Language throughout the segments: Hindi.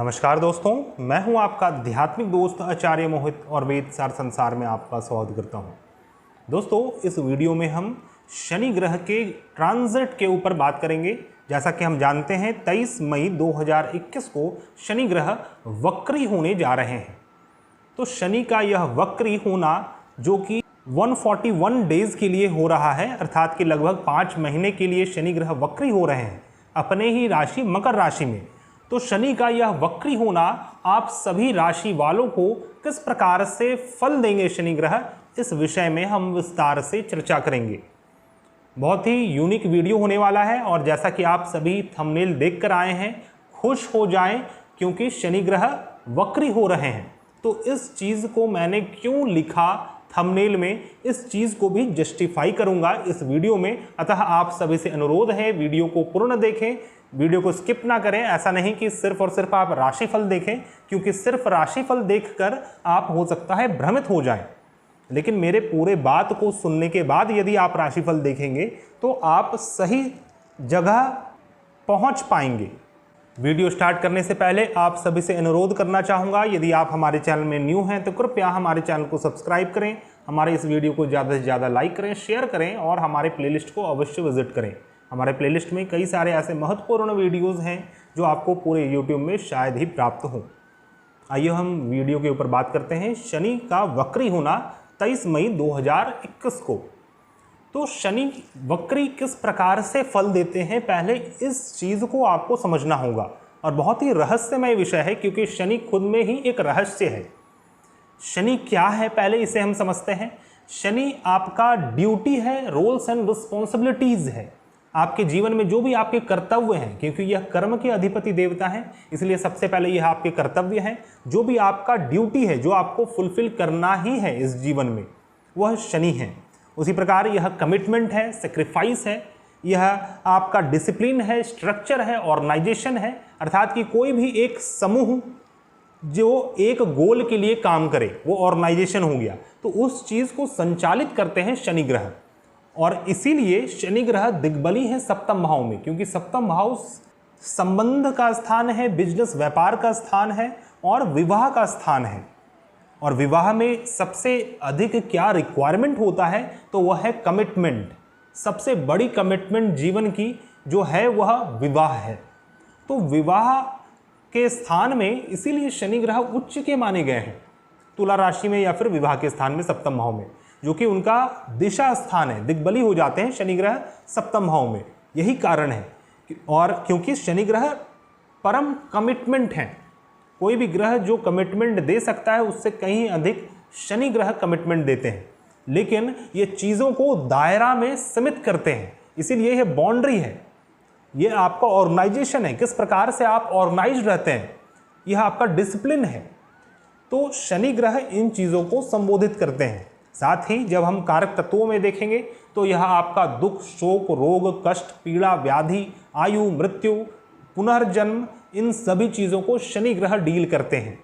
नमस्कार दोस्तों, मैं हूं आपका आध्यात्मिक दोस्त आचार्य मोहित और वेद सार संसार में आपका स्वागत करता हूं। दोस्तों, इस वीडियो में हम शनि ग्रह के ट्रांजिट के ऊपर बात करेंगे। जैसा कि हम जानते हैं 23 मई 2021 को शनि ग्रह वक्री होने जा रहे हैं। तो शनि का यह वक्री होना जो कि 141 डेज के लिए हो रहा है, अर्थात कि लगभग 5 महीने के लिए शनि ग्रह वक्री हो रहे हैं अपने ही राशि मकर राशि में। तो शनि का यह वक्री होना आप सभी राशि वालों को किस प्रकार से फल देंगे शनि ग्रह, इस विषय में हम विस्तार से चर्चा करेंगे। बहुत ही यूनिक वीडियो होने वाला है और जैसा कि आप सभी थंबनेल देखकर आए हैं, खुश हो जाएं क्योंकि शनि ग्रह वक्री हो रहे हैं। तो इस चीज़ को मैंने क्यों लिखा थंबनेल में, इस चीज़ को भी जस्टिफाई करूंगा इस वीडियो में। अतः आप सभी से अनुरोध है, वीडियो को पूर्ण देखें, वीडियो को स्किप ना करें। ऐसा नहीं कि सिर्फ और सिर्फ आप राशिफल देखें, क्योंकि सिर्फ राशिफल देखकर आप हो सकता है भ्रमित हो जाएं। लेकिन मेरे पूरे बात को सुनने के बाद यदि आप राशिफल देखेंगे तो आप सही जगह पहुंच पाएंगे। वीडियो स्टार्ट करने से पहले आप सभी से अनुरोध करना चाहूँगा, यदि आप हमारे चैनल में न्यू हैं तो कृपया हमारे चैनल को सब्सक्राइब करें, हमारे इस वीडियो को ज़्यादा से ज़्यादा लाइक करें, शेयर करें और हमारे प्लेलिस्ट को अवश्य विजिट करें। हमारे प्लेलिस्ट में कई सारे ऐसे महत्वपूर्ण वीडियोज़ हैं जो आपको पूरे यूट्यूब में शायद ही प्राप्त हों। आइए हम वीडियो के ऊपर बात करते हैं। शनि का वक्री होना 23 मई 2021 को। तो शनि वक्री किस प्रकार से फल देते हैं, पहले इस चीज़ को आपको समझना होगा। और बहुत ही रहस्यमय विषय है क्योंकि शनि खुद में ही एक रहस्य है। शनि क्या है, पहले इसे हम समझते हैं। शनि आपका ड्यूटी है, रोल्स एंड रिस्पॉन्सिबिलिटीज़ है। आपके जीवन में जो भी आपके कर्तव्य हैं, क्योंकि यह कर्म के अधिपति देवता हैं, इसलिए सबसे पहले यह आपके कर्तव्य हैं। जो भी आपका ड्यूटी है, जो आपको फुलफिल करना ही है इस जीवन में, वह शनि है। उसी प्रकार यह कमिटमेंट है, सेक्रीफाइस है, यह आपका डिसिप्लिन है, स्ट्रक्चर है, ऑर्गेनाइजेशन है। अर्थात कि कोई भी एक समूह जो एक गोल के लिए काम करे वो ऑर्गेनाइजेशन हो गया। तो उस चीज़ को संचालित करते हैं शनि ग्रह। और इसीलिए शनि ग्रह दिग्बली है सप्तम भाव में, क्योंकि सप्तम भाव संबंध का स्थान है, बिजनेस व्यापार का स्थान है और विवाह का स्थान है। और विवाह में सबसे अधिक क्या रिक्वायरमेंट होता है, तो वह है कमिटमेंट। सबसे बड़ी कमिटमेंट जीवन की जो है वह विवाह है। तो विवाह के स्थान में इसीलिए शनि ग्रह उच्च के माने गए हैं, तुला राशि में या फिर विवाह के स्थान में सप्तम भाव में, जो कि उनका दिशा स्थान है। दिग्बली हो जाते हैं शनि ग्रह सप्तम भाव में, यही कारण है। और क्योंकि शनि ग्रह परम कमिटमेंट हैं, कोई भी ग्रह जो कमिटमेंट दे सकता है उससे कहीं अधिक शनि ग्रह कमिटमेंट देते हैं। लेकिन ये चीज़ों को दायरा में सीमित करते हैं, इसीलिए यह बाउंड्री है, ये आपका ऑर्गेनाइजेशन है, किस प्रकार से आप ऑर्गेनाइज रहते हैं, यह आपका डिसिप्लिन है। तो शनि ग्रह इन चीज़ों को संबोधित करते हैं। साथ ही जब हम कारक तत्वों में देखेंगे तो यह आपका दुख, शोक, रोग, कष्ट, पीड़ा, व्याधि, आयु, मृत्यु, पुनर्जन्म, इन सभी चीज़ों को शनि ग्रह डील करते हैं।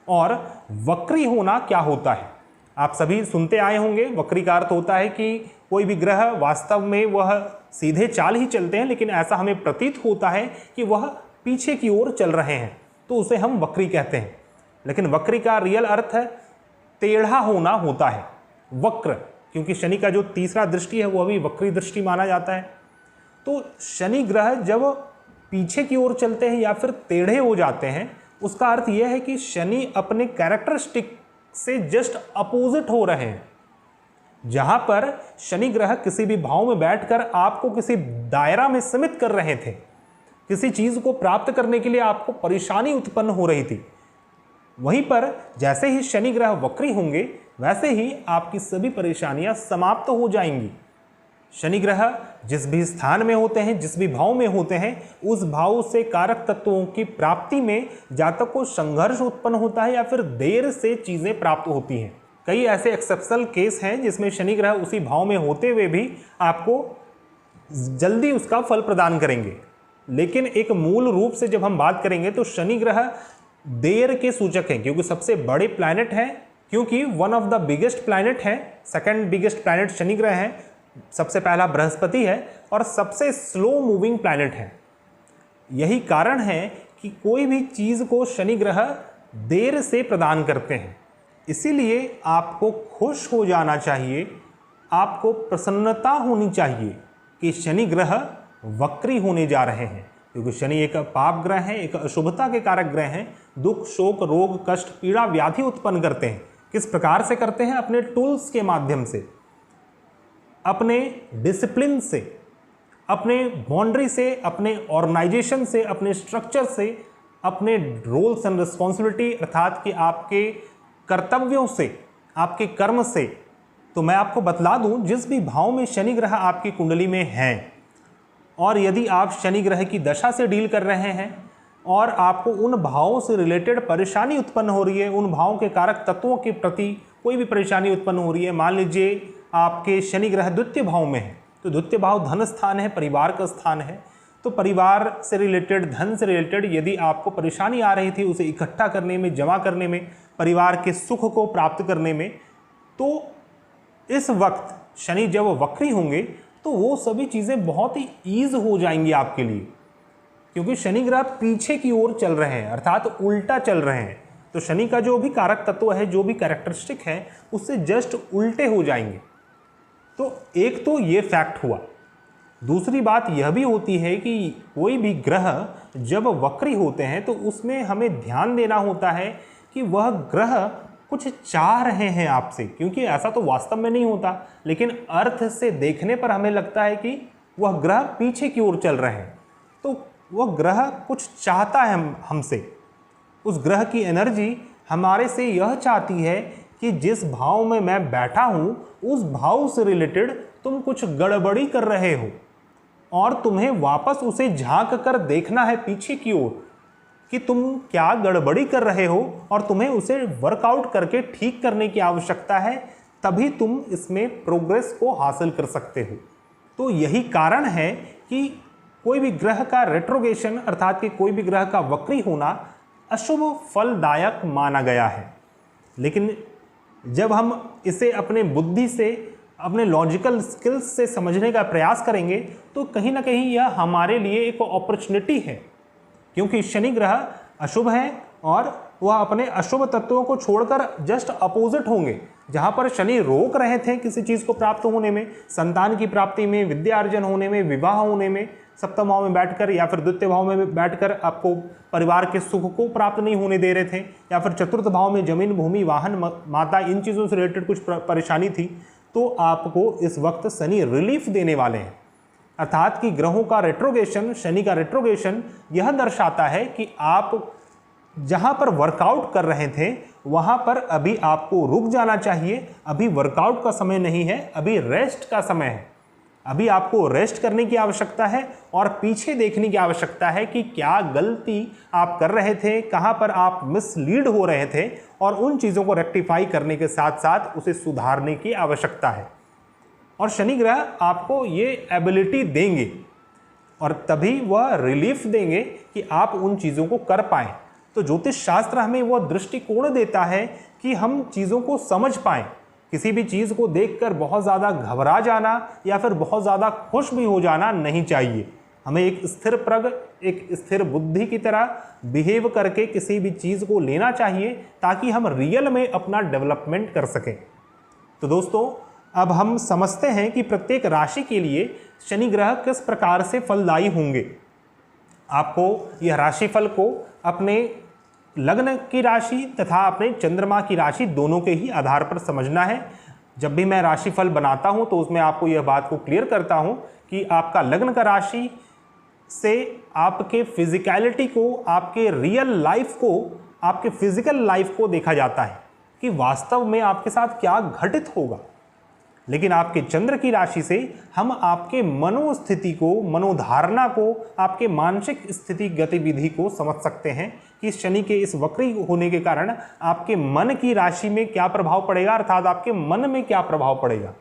और वक्री होना क्या होता है, आप सभी सुनते आए होंगे। वक्री का अर्थ होता है कि कोई भी ग्रह वास्तव में वह सीधे चाल ही चलते हैं, लेकिन ऐसा हमें प्रतीत होता है कि वह पीछे की ओर चल रहे हैं, तो उसे हम वक्री कहते हैं। लेकिन वक्री का रियल अर्थ है टेढ़ा होना होता है, वक्र, क्योंकि शनि का जो तीसरा दृष्टि है वह भी वक्री दृष्टि माना जाता है। तो शनि ग्रह जब पीछे की ओर चलते हैं या फिर टेढ़े हो जाते हैं, उसका अर्थ यह है कि शनि अपने कैरेक्टरिस्टिक से जस्ट अपोजिट हो रहे हैं। जहां पर शनि ग्रह किसी भी भाव में बैठकर आपको किसी दायरा में सीमित कर रहे थे, किसी चीज को प्राप्त करने के लिए आपको परेशानी उत्पन्न हो रही थी, वहीं पर जैसे ही शनि ग्रह वक्री होंगे वैसे ही आपकी सभी परेशानियां समाप्त हो जाएंगी। शनि ग्रह जिस भी स्थान में होते हैं, जिस भी भाव में होते हैं, उस भाव से कारक तत्वों की प्राप्ति में जातक को संघर्ष उत्पन्न होता है या फिर देर से चीज़ें प्राप्त होती हैं। कई ऐसे एक्सेप्शनल केस हैं जिसमें शनि ग्रह उसी भाव में होते हुए भी आपको जल्दी उसका फल प्रदान करेंगे। लेकिन एक मूल रूप से जब हम बात करेंगे तो शनि ग्रह देर के सूचक हैं, क्योंकि सबसे बड़े प्लैनेट हैं, क्योंकि one of the biggest planet है, सेकंड बिगेस्ट प्लैनेट शनि ग्रह है, सबसे पहला बृहस्पति है और सबसे स्लो मूविंग प्लैनेट है। यही कारण है कि कि कोई भी चीज़ को शनि ग्रह देर से प्रदान करते हैं, इसीलिए आपको खुश हो जाना चाहिए, आपको प्रसन्नता होनी चाहिए कि शनि ग्रह वक्री होने जा रहे हैं, क्योंकि शनि एक पाप ग्रह है, एक अशुभता के कारक ग्रह हैं। दुख, शोक, रोग, कष्ट, पीड़ा, व्याधि उत्पन्न करते हैं। किस प्रकार से करते हैं? अपने टूल्स के माध्यम से, अपने डिसिप्लिन से, अपने बाउंड्री से, अपने ऑर्गेनाइजेशन से, अपने स्ट्रक्चर से, अपने रोल्स एंड रिस्पॉन्सिबिलिटी अर्थात कि आपके कर्तव्यों से, आपके कर्म से। तो मैं आपको बतला दूं, जिस भी भाव में शनि ग्रह आपकी कुंडली में हैं और यदि आप शनि ग्रह की दशा से डील कर रहे हैं और आपको उन भावों से रिलेटेड परेशानी उत्पन्न हो रही है, उन भावों के कारक तत्वों के प्रति कोई भी परेशानी उत्पन्न हो रही है, मान लीजिए आपके शनि ग्रह द्वितीय भाव में है, तो द्वितीय भाव धन स्थान है, परिवार का स्थान है, तो परिवार से रिलेटेड, धन से रिलेटेड यदि आपको परेशानी आ रही थी उसे इकट्ठा करने में, जमा करने में, परिवार के सुख को प्राप्त करने में, तो इस वक्त शनि जब वक्री होंगे तो वो सभी चीज़ें बहुत ही ईज हो जाएंगी आपके लिए, क्योंकि शनि ग्रह पीछे की ओर चल रहे हैं, अर्थात उल्टा चल रहे हैं। तो शनि का जो भी कारक तत्व है, जो भी कैरेक्टरिस्टिक है, उससे जस्ट उल्टे हो जाएंगे। तो एक तो ये फैक्ट हुआ। दूसरी बात यह भी होती है कि कोई भी ग्रह जब वक्री होते हैं तो उसमें हमें ध्यान देना होता है कि वह ग्रह कुछ चाह रहे हैं आपसे, क्योंकि ऐसा तो वास्तव में नहीं होता, लेकिन अर्थ से देखने पर हमें लगता है कि वह ग्रह पीछे की ओर चल रहे हैं। तो वह ग्रह कुछ चाहता है हमसे। उस ग्रह की एनर्जी हमारे से यह चाहती है कि जिस भाव में मैं बैठा हूँ उस भाव से रिलेटेड तुम कुछ गड़बड़ी कर रहे हो और तुम्हें वापस उसे झांक कर देखना है पीछे की ओर कि तुम क्या गड़बड़ी कर रहे हो और तुम्हें उसे वर्कआउट करके ठीक करने की आवश्यकता है, तभी तुम इसमें प्रोग्रेस को हासिल कर सकते हो। तो यही कारण है कि कोई भी ग्रह का रेट्रोगेशन अर्थात कि कोई भी ग्रह का वक्री होना अशुभ फलदायक माना गया है। लेकिन जब हम इसे अपने बुद्धि से, अपने लॉजिकल स्किल्स से समझने का प्रयास करेंगे तो कहीं ना कहीं यह हमारे लिए एक अपॉर्चुनिटी है, क्योंकि शनि ग्रह अशुभ है और वह अपने अशुभ तत्वों को छोड़कर जस्ट अपोजिट होंगे। जहाँ पर शनि रोक रहे थे किसी चीज़ को प्राप्त होने में, संतान की प्राप्ति में, विद्यार्जन होने में, विवाह होने में, सप्तम भाव में बैठकर या फिर द्वितीय भाव में बैठकर आपको परिवार के सुख को प्राप्त नहीं होने दे रहे थे, या फिर चतुर्थ भाव में जमीन, भूमि, वाहन, माता, इन चीज़ों से रिलेटेड कुछ परेशानी थी, तो आपको इस वक्त शनि रिलीफ देने वाले हैं। अर्थात कि ग्रहों का रेट्रोगेशन, शनि का रेट्रोगेशन यह दर्शाता है कि आप जहां पर वर्कआउट कर रहे थे वहां पर अभी आपको रुक जाना चाहिए। अभी वर्कआउट का समय नहीं है, अभी रेस्ट का समय है। अभी आपको रेस्ट करने की आवश्यकता है और पीछे देखने की आवश्यकता है कि क्या गलती आप कर रहे थे, कहां पर आप मिसलीड हो रहे थे, और उन चीज़ों को रेक्टिफाई करने के साथ साथ उसे सुधारने की आवश्यकता है। और शनि ग्रह आपको ये एबिलिटी देंगे और तभी वह रिलीफ देंगे कि आप उन चीज़ों को कर पाएं। तो ज्योतिष शास्त्र हमें वह दृष्टिकोण देता है कि हम चीज़ों को समझ पाएं। किसी भी चीज़ को देखकर बहुत ज़्यादा घबरा जाना या फिर बहुत ज़्यादा खुश भी हो जाना नहीं चाहिए। हमें एक स्थिर प्रज्ञ, एक स्थिर बुद्धि की तरह बिहेव करके किसी भी चीज़ को लेना चाहिए ताकि हम रियल में अपना डेवलपमेंट कर सकें। तो दोस्तों, अब हम समझते हैं कि प्रत्येक राशि के लिए शनि ग्रह किस प्रकार से फलदायी होंगे। आपको यह राशिफल को अपने लग्न की राशि तथा अपने चंद्रमा की राशि दोनों के ही आधार पर समझना है। जब भी मैं राशिफल बनाता हूं तो उसमें आपको यह बात को क्लियर करता हूं कि आपका लग्न का राशि से आपके फिजिकलिटी को, आपके रियल लाइफ को, आपके फिजिकल लाइफ को देखा जाता है कि वास्तव में आपके साथ क्या घटित होगा। लेकिन आपके चंद्र की राशि से हम आपके मनोस्थिति को, मनोधारणा को, आपके मानसिक स्थिति, गतिविधि को समझ सकते हैं कि शनि के इस वक्री होने के कारण आपके मन की राशि में क्या प्रभाव पड़ेगा, अर्थात आपके मन में क्या प्रभाव पड़ेगा।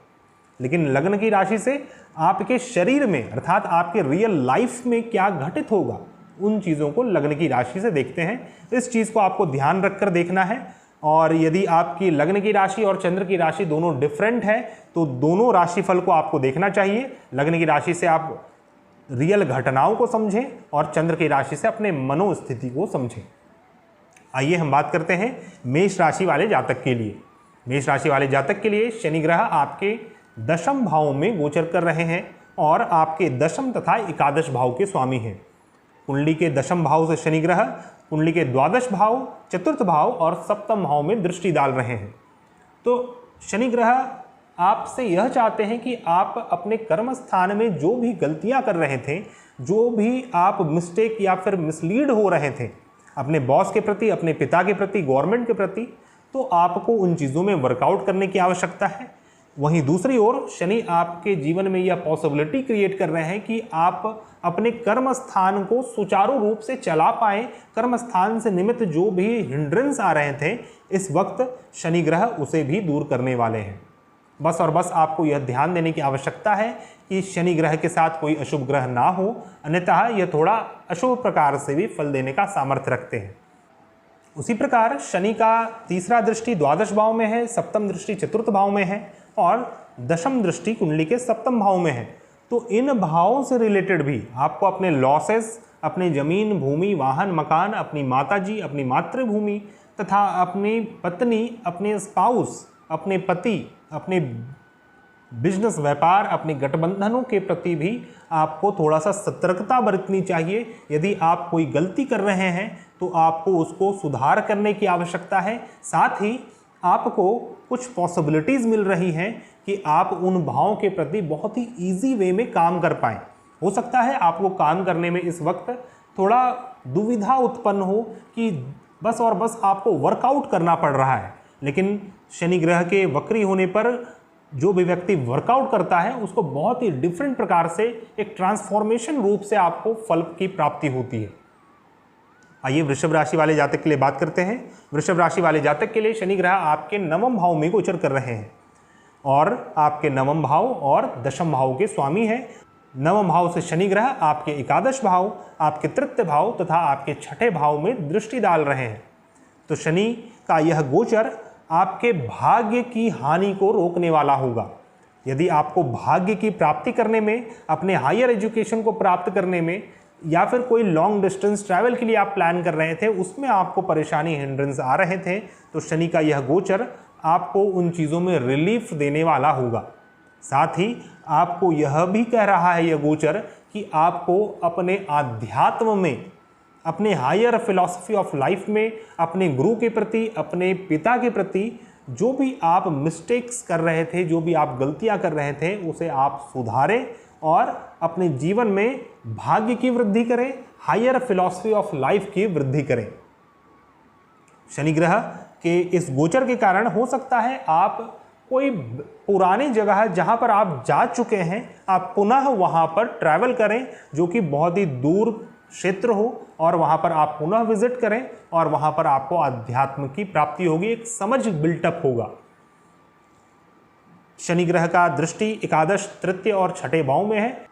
लेकिन लग्न की राशि से आपके शरीर में, अर्थात आपके रियल लाइफ में क्या घटित होगा, उन चीज़ों को लग्न की राशि से देखते हैं। इस चीज़ को आपको ध्यान रखकर देखना है। और यदि आपकी लग्न की राशि और चंद्र की राशि दोनों डिफरेंट है तो दोनों राशिफल को आपको देखना चाहिए। लग्न की राशि से आप रियल घटनाओं को समझें और चंद्र की राशि से अपने मनोस्थिति को समझें। आइए हम बात करते हैं मेष राशि वाले जातक के लिए। मेष राशि वाले जातक के लिए शनि ग्रह आपके दशम भाव में गोचर कर रहे हैं और आपके दशम तथा एकादश भाव के स्वामी हैं। कुंडली के दशम भाव से शनि ग्रह कुंडली के द्वादश भाव, चतुर्थ भाव और सप्तम भाव में दृष्टि डाल रहे हैं। तो शनि ग्रह आपसे यह चाहते हैं कि आप अपने कर्म स्थान में जो भी गलतियां कर रहे थे, जो भी आप मिस्टेक या फिर मिसलीड हो रहे थे अपने बॉस के प्रति, अपने पिता के प्रति, गवर्नमेंट के प्रति, तो आपको उन चीज़ों में वर्कआउट करने की आवश्यकता है। वहीं दूसरी ओर शनि आपके जीवन में यह पॉसिबिलिटी क्रिएट कर रहे हैं कि आप अपने कर्म स्थान को सुचारू रूप से चला पाएं। कर्म स्थान से निमित्त जो भी हिंड्रेंस आ रहे थे, इस वक्त शनि ग्रह उसे भी दूर करने वाले हैं। बस और बस आपको यह ध्यान देने की आवश्यकता है कि शनि ग्रह के साथ कोई अशुभ ग्रह ना हो, अन्यथा यह थोड़ा अशुभ प्रकार से भी फल देने का सामर्थ्य रखते हैं। उसी प्रकार शनि का तीसरा दृष्टि द्वादश भाव में है, सप्तम दृष्टि चतुर्थ भाव में है और दशम दृष्टि कुंडली के सप्तम भाव में है। तो इन भावों से रिलेटेड भी आपको अपने लॉसेस, अपने जमीन, भूमि, वाहन, मकान, अपनी माताजी, अपनी मातृभूमि तथा अपनी पत्नी, अपने स्पाउस, अपने पति, अपने बिजनेस, व्यापार, अपने गठबंधनों के प्रति भी आपको थोड़ा सा सतर्कता बरतनी चाहिए। यदि आप कोई गलती कर रहे हैं तो आपको उसको सुधार करने की आवश्यकता है। साथ ही आपको कुछ पॉसिबिलिटीज़ मिल रही हैं कि आप उन भावों के प्रति बहुत ही ईजी वे में काम कर पाएँ। हो सकता है आपको काम करने में इस वक्त थोड़ा दुविधा उत्पन्न हो कि बस और बस आपको वर्कआउट करना पड़ रहा है, लेकिन शनि ग्रह के वक्री होने पर जो भी व्यक्ति वर्कआउट करता है उसको बहुत ही डिफरेंट प्रकार से एक ट्रांसफॉर्मेशन रूप से आपको फल की प्राप्ति होती है। आइए वृषभ राशि वाले जातक के लिए बात करते हैं। वृषभ राशि वाले जातक के लिए शनि ग्रह आपके नवम भाव में गोचर कर रहे हैं और आपके नवम भाव और दशम भाव के स्वामी हैं। नवम भाव से शनि ग्रह आपके एकादश भाव, आपके तृतीय भाव तथा आपके छठे भाव में दृष्टि डाल रहे हैं। तो शनि का यह गोचर आपके भाग्य की हानि को रोकने वाला होगा। यदि आपको भाग्य की प्राप्ति करने में, अपने हायर एजुकेशन को प्राप्त करने में या फिर कोई लॉन्ग डिस्टेंस ट्रैवल के लिए आप प्लान कर रहे थे, उसमें आपको परेशानी, हिंड्रेंस आ रहे थे, तो शनि का यह गोचर आपको उन चीज़ों में रिलीफ देने वाला होगा। साथ ही आपको यह भी कह रहा है यह गोचर कि आपको अपने आध्यात्म में, अपने हायर फिलॉसफी ऑफ लाइफ में, अपने गुरु के प्रति, अपने पिता के प्रति जो भी आप मिस्टेक्स कर रहे थे, जो भी आप गलतियां कर रहे थे, उसे आप सुधारें और अपने जीवन में भाग्य की वृद्धि करें, हायर फिलॉसफी ऑफ लाइफ की वृद्धि करें। शनि ग्रह के इस गोचर के कारण हो सकता है आप कोई पुरानी जगह जहां पर आप जा चुके हैं, आप पुनः वहां पर ट्रैवल करें, जो कि बहुत ही दूर क्षेत्र हो, और वहां पर आप पुनः विजिट करें और वहां पर आपको अध्यात्म की प्राप्ति होगी, एक समझ बिल्टअप होगा। शनि ग्रह का दृष्टि एकादश, तृतीय और छठे भाव में है।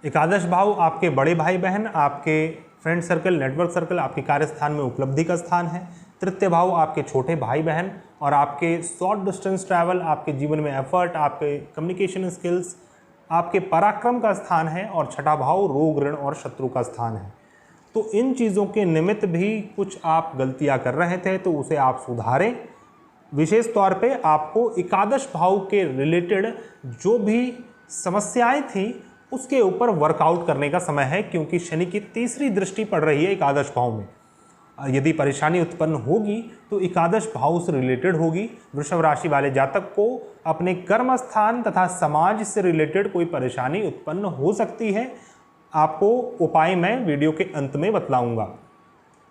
एकादश भाव आपके बड़े भाई बहन, आपके फ्रेंड सर्कल, नेटवर्क सर्कल, आपके कार्यस्थान में उपलब्धि का स्थान है। तृतीय भाव आपके छोटे भाई बहन और आपके शॉर्ट डिस्टेंस ट्रैवल, आपके जीवन में एफर्ट, आपके कम्युनिकेशन स्किल्स, आपके पराक्रम का स्थान है। और छठा भाव रोग, ऋण और शत्रु का स्थान है। तो इन चीज़ों के निमित्त भी कुछ आप गलतियां कर रहे थे, तो उसे आप सुधारें। विशेष तौर पे आपको एकादश भाव के रिलेटेड जो भी समस्याएं थी उसके ऊपर वर्कआउट करने का समय है, क्योंकि शनि की तीसरी दृष्टि पड़ रही है एकादश भाव में। यदि परेशानी उत्पन्न होगी तो एकादश भाव से रिलेटेड होगी। वृषभ राशि वाले जातक को अपने कर्म स्थान तथा समाज से रिलेटेड कोई परेशानी उत्पन्न हो सकती है। आपको उपाय मैं वीडियो के अंत में बतलाऊंगा।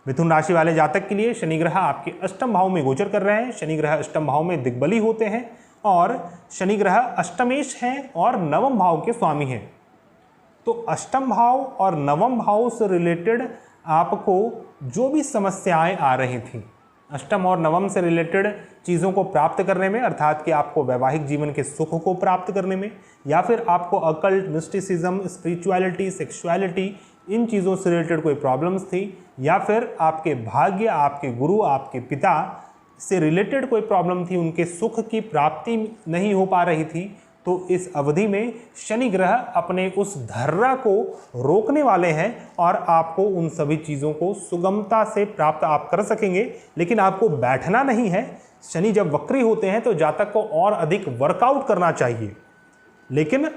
मिथुन राशि वाले जातक के लिए शनि ग्रह आपके अष्टम भाव में गोचर कर रहे हैं। शनि ग्रह अष्टम भाव में दिग्बली होते हैं और शनि ग्रह अष्टमेश हैं और नवम भाव के स्वामी हैं। तो अष्टम भाव और नवम भाव से रिलेटेड आपको जो भी समस्याएं आ रही थी, अष्टम और नवम से रिलेटेड चीज़ों को प्राप्त करने में, अर्थात कि आपको वैवाहिक जीवन के सुख को प्राप्त करने में, या फिर आपको अकल्ट, मिस्टिसिज्म, स्पिरिचुअलिटी, सेक्सुअलिटी, इन चीज़ों से रिलेटेड कोई प्रॉब्लम्स थी, या फिर आपके भाग्य, आपके गुरु, आपके पिता से रिलेटेड कोई प्रॉब्लम थी, उनके सुख की प्राप्ति नहीं हो पा रही थी, तो इस अवधि में शनि ग्रह अपने उस धर्रा को रोकने वाले हैं और आपको उन सभी चीज़ों को सुगमता से प्राप्त आप कर सकेंगे। लेकिन आपको बैठना नहीं है। शनि जब वक्री होते हैं तो जातक को और अधिक वर्कआउट करना चाहिए, लेकिन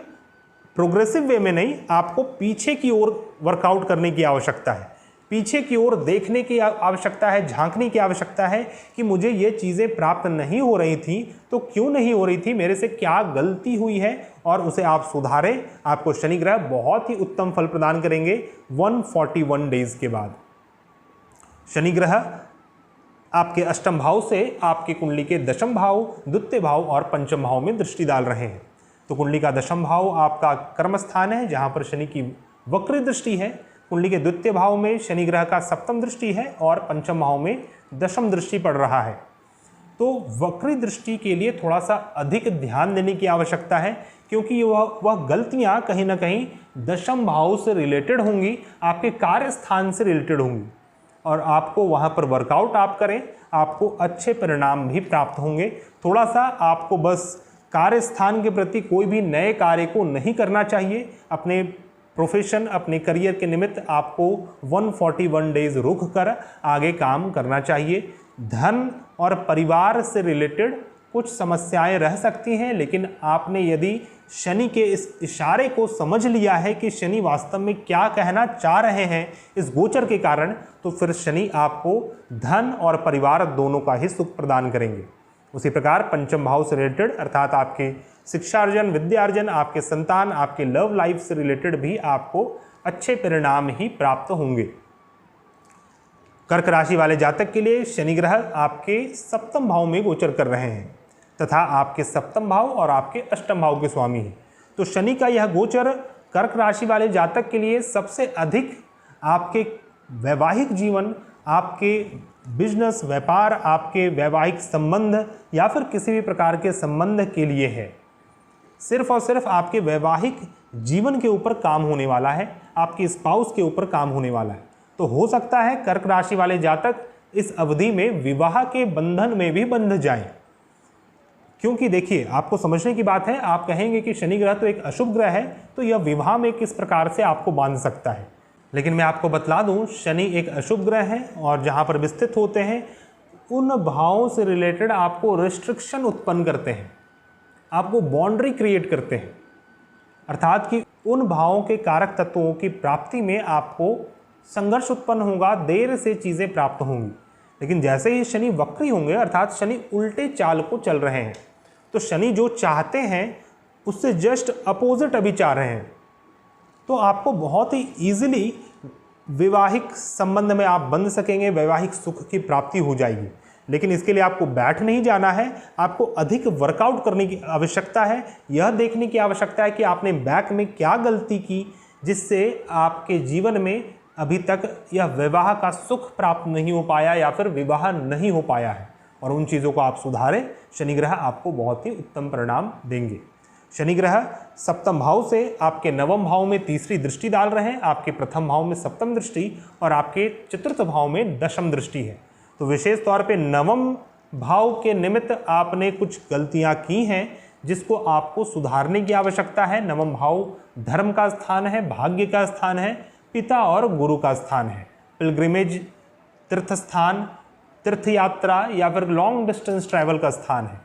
प्रोग्रेसिव वे में नहीं, आपको पीछे की ओर वर्कआउट करने की आवश्यकता है, पीछे की ओर देखने की आवश्यकता है, झांकने की आवश्यकता है कि मुझे ये चीज़ें प्राप्त नहीं हो रही थी तो क्यों नहीं हो रही थी, मेरे से क्या गलती हुई है, और उसे आप सुधारें। आपको शनि ग्रह बहुत ही उत्तम फल प्रदान करेंगे 141 डेज के बाद। शनि ग्रह आपके अष्टम भाव से आपकी कुंडली के दशम भाव, द्वितीय भाव और पंचम भाव में दृष्टि डाल रहे हैं। तो कुंडली का दशम भाव आपका कर्म स्थान है, जहाँ पर शनि की वक्री दृष्टि है। कुंडली के द्वितीय भाव में शनि ग्रह का सप्तम दृष्टि है और पंचम भाव में दशम दृष्टि पड़ रहा है। तो वक्री दृष्टि के लिए थोड़ा सा अधिक ध्यान देने की आवश्यकता है, क्योंकि वह गलतियां कहीं ना कहीं दशम भाव से रिलेटेड होंगी, आपके कार्य स्थान से रिलेटेड होंगी, और आपको वहां पर वर्कआउट आप करें, आपको अच्छे परिणाम भी प्राप्त होंगे। थोड़ा सा आपको बस कार्य स्थान के प्रति कोई भी नए कार्य को नहीं करना चाहिए। अपने प्रोफेशन, अपने करियर के निमित्त आपको 141 डेज रुक कर आगे काम करना चाहिए। धन और परिवार से रिलेटेड कुछ समस्याएं रह सकती हैं, लेकिन आपने यदि शनि के इस इशारे को समझ लिया है कि शनि वास्तव में क्या कहना चाह रहे हैं इस गोचर के कारण, तो फिर शनि आपको धन और परिवार दोनों का ही सुख प्रदान करेंगे। उसी प्रकार पंचम भाव से रिलेटेड अर्थात आपके शिक्षार्जन, विद्यार्जन, आपके संतान, आपके लव लाइफ से रिलेटेड भी आपको अच्छे परिणाम ही प्राप्त होंगे। कर्क राशि वाले जातक के लिए शनि ग्रह आपके सप्तम भाव में गोचर कर रहे हैं तथा आपके सप्तम भाव और आपके अष्टम भाव के स्वामी हैं। तो शनि का यह गोचर कर्क राशि वाले जातक के लिए सबसे अधिक आपके वैवाहिक जीवन, आपके बिजनेस, व्यापार, आपके वैवाहिक संबंध या फिर किसी भी प्रकार के संबंध के लिए है। सिर्फ और सिर्फ आपके वैवाहिक जीवन के ऊपर काम होने वाला है, आपके स्पाउस के ऊपर काम होने वाला है। तो हो सकता है कर्क राशि वाले जातक इस अवधि में विवाह के बंधन में भी बंध जाएं। क्योंकि देखिए, आपको समझने की बात है, आप कहेंगे कि शनि ग्रह तो एक अशुभ ग्रह है, तो यह विवाह में किस प्रकार से आपको बांध सकता है। लेकिन मैं आपको बतला दूं, शनि एक अशुभ ग्रह है और जहां पर विस्थित होते हैं उन भावों से रिलेटेड आपको रिस्ट्रिक्शन उत्पन्न करते हैं, आपको बाउंड्री क्रिएट करते हैं। अर्थात कि उन भावों के कारक तत्वों की प्राप्ति में आपको संघर्ष उत्पन्न होगा, देर से चीज़ें प्राप्त होंगी। लेकिन जैसे ही शनि वक्री होंगे, अर्थात शनि उल्टे चाल को चल रहे हैं, तो शनि जो चाहते हैं उससे जस्ट अपोजिट अभी चाह रहे हैं। तो आपको बहुत ही ईजिली वैवाहिक संबंध में आप बंध सकेंगे, वैवाहिक सुख की प्राप्ति हो जाएगी। लेकिन इसके लिए आपको बैठ नहीं जाना है, आपको अधिक वर्कआउट करने की आवश्यकता है। यह देखने की आवश्यकता है कि आपने बैक में क्या गलती की जिससे आपके जीवन में अभी तक यह विवाह का सुख प्राप्त नहीं हो पाया या फिर विवाह नहीं हो पाया है, और उन चीज़ों को आप सुधारें। शनि ग्रह आपको बहुत ही उत्तम परिणाम देंगे। शनि ग्रह सप्तम भाव से आपके नवम भाव में तीसरी दृष्टि डाल रहे हैं, आपके प्रथम भाव में सप्तम दृष्टि और आपके चतुर्थ भाव में दशम दृष्टि है। तो विशेष तौर पे नवम भाव के निमित्त आपने कुछ गलतियां की हैं जिसको आपको सुधारने की आवश्यकता है। नवम भाव धर्म का स्थान है, भाग्य का स्थान है, पिता और गुरु का स्थान है, पिलग्रिमेज, तीर्थ स्थान, तीर्थ यात्रा या फिर लॉन्ग डिस्टेंस ट्रैवल का स्थान है।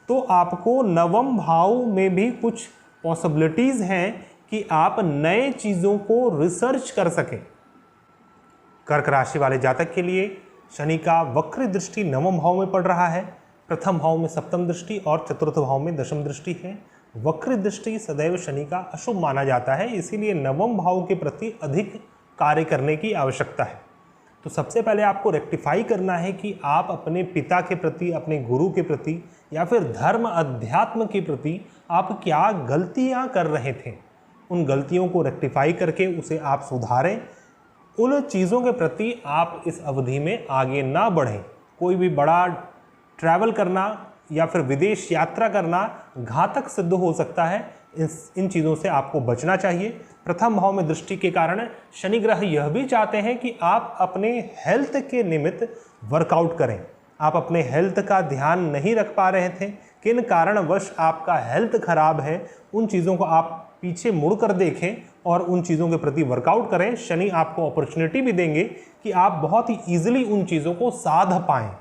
तो आपको नवम भाव में भी कुछ पॉसिबिलिटीज़ हैं कि आप नए चीज़ों को रिसर्च कर सकें। कर्क राशि वाले जातक के लिए शनि का वक्र दृष्टि नवम भाव में पड़ रहा है, प्रथम भाव में सप्तम दृष्टि और चतुर्थ भाव में दशम दृष्टि है। वक्र दृष्टि सदैव शनि का अशुभ माना जाता है, इसीलिए नवम भाव के प्रति अधिक कार्य करने की आवश्यकता है। तो सबसे पहले आपको रेक्टिफाई करना है कि आप अपने पिता के प्रति, अपने गुरु के प्रति या फिर धर्म अध्यात्म के प्रति आप क्या गलतियां कर रहे थे। उन गलतियों को रेक्टिफाई करके उसे आप सुधारें। उन चीज़ों के प्रति आप इस अवधि में आगे ना बढ़ें। कोई भी बड़ा ट्रैवल करना या फिर विदेश यात्रा करना घातक सिद्ध हो सकता है, इन चीज़ों से आपको बचना चाहिए। प्रथम भाव में दृष्टि के कारण शनि ग्रह यह भी चाहते हैं कि आप अपने हेल्थ के निमित्त वर्कआउट करें। आप अपने हेल्थ का ध्यान नहीं रख पा रहे थे, किन कारणवश आपका हेल्थ खराब है, उन चीज़ों को आप पीछे मुड़कर देखें और उन चीज़ों के प्रति वर्कआउट करें। शनि आपको अपॉर्चुनिटी भी देंगे कि आप बहुत ही ईजिली उन चीज़ों को साध पाएं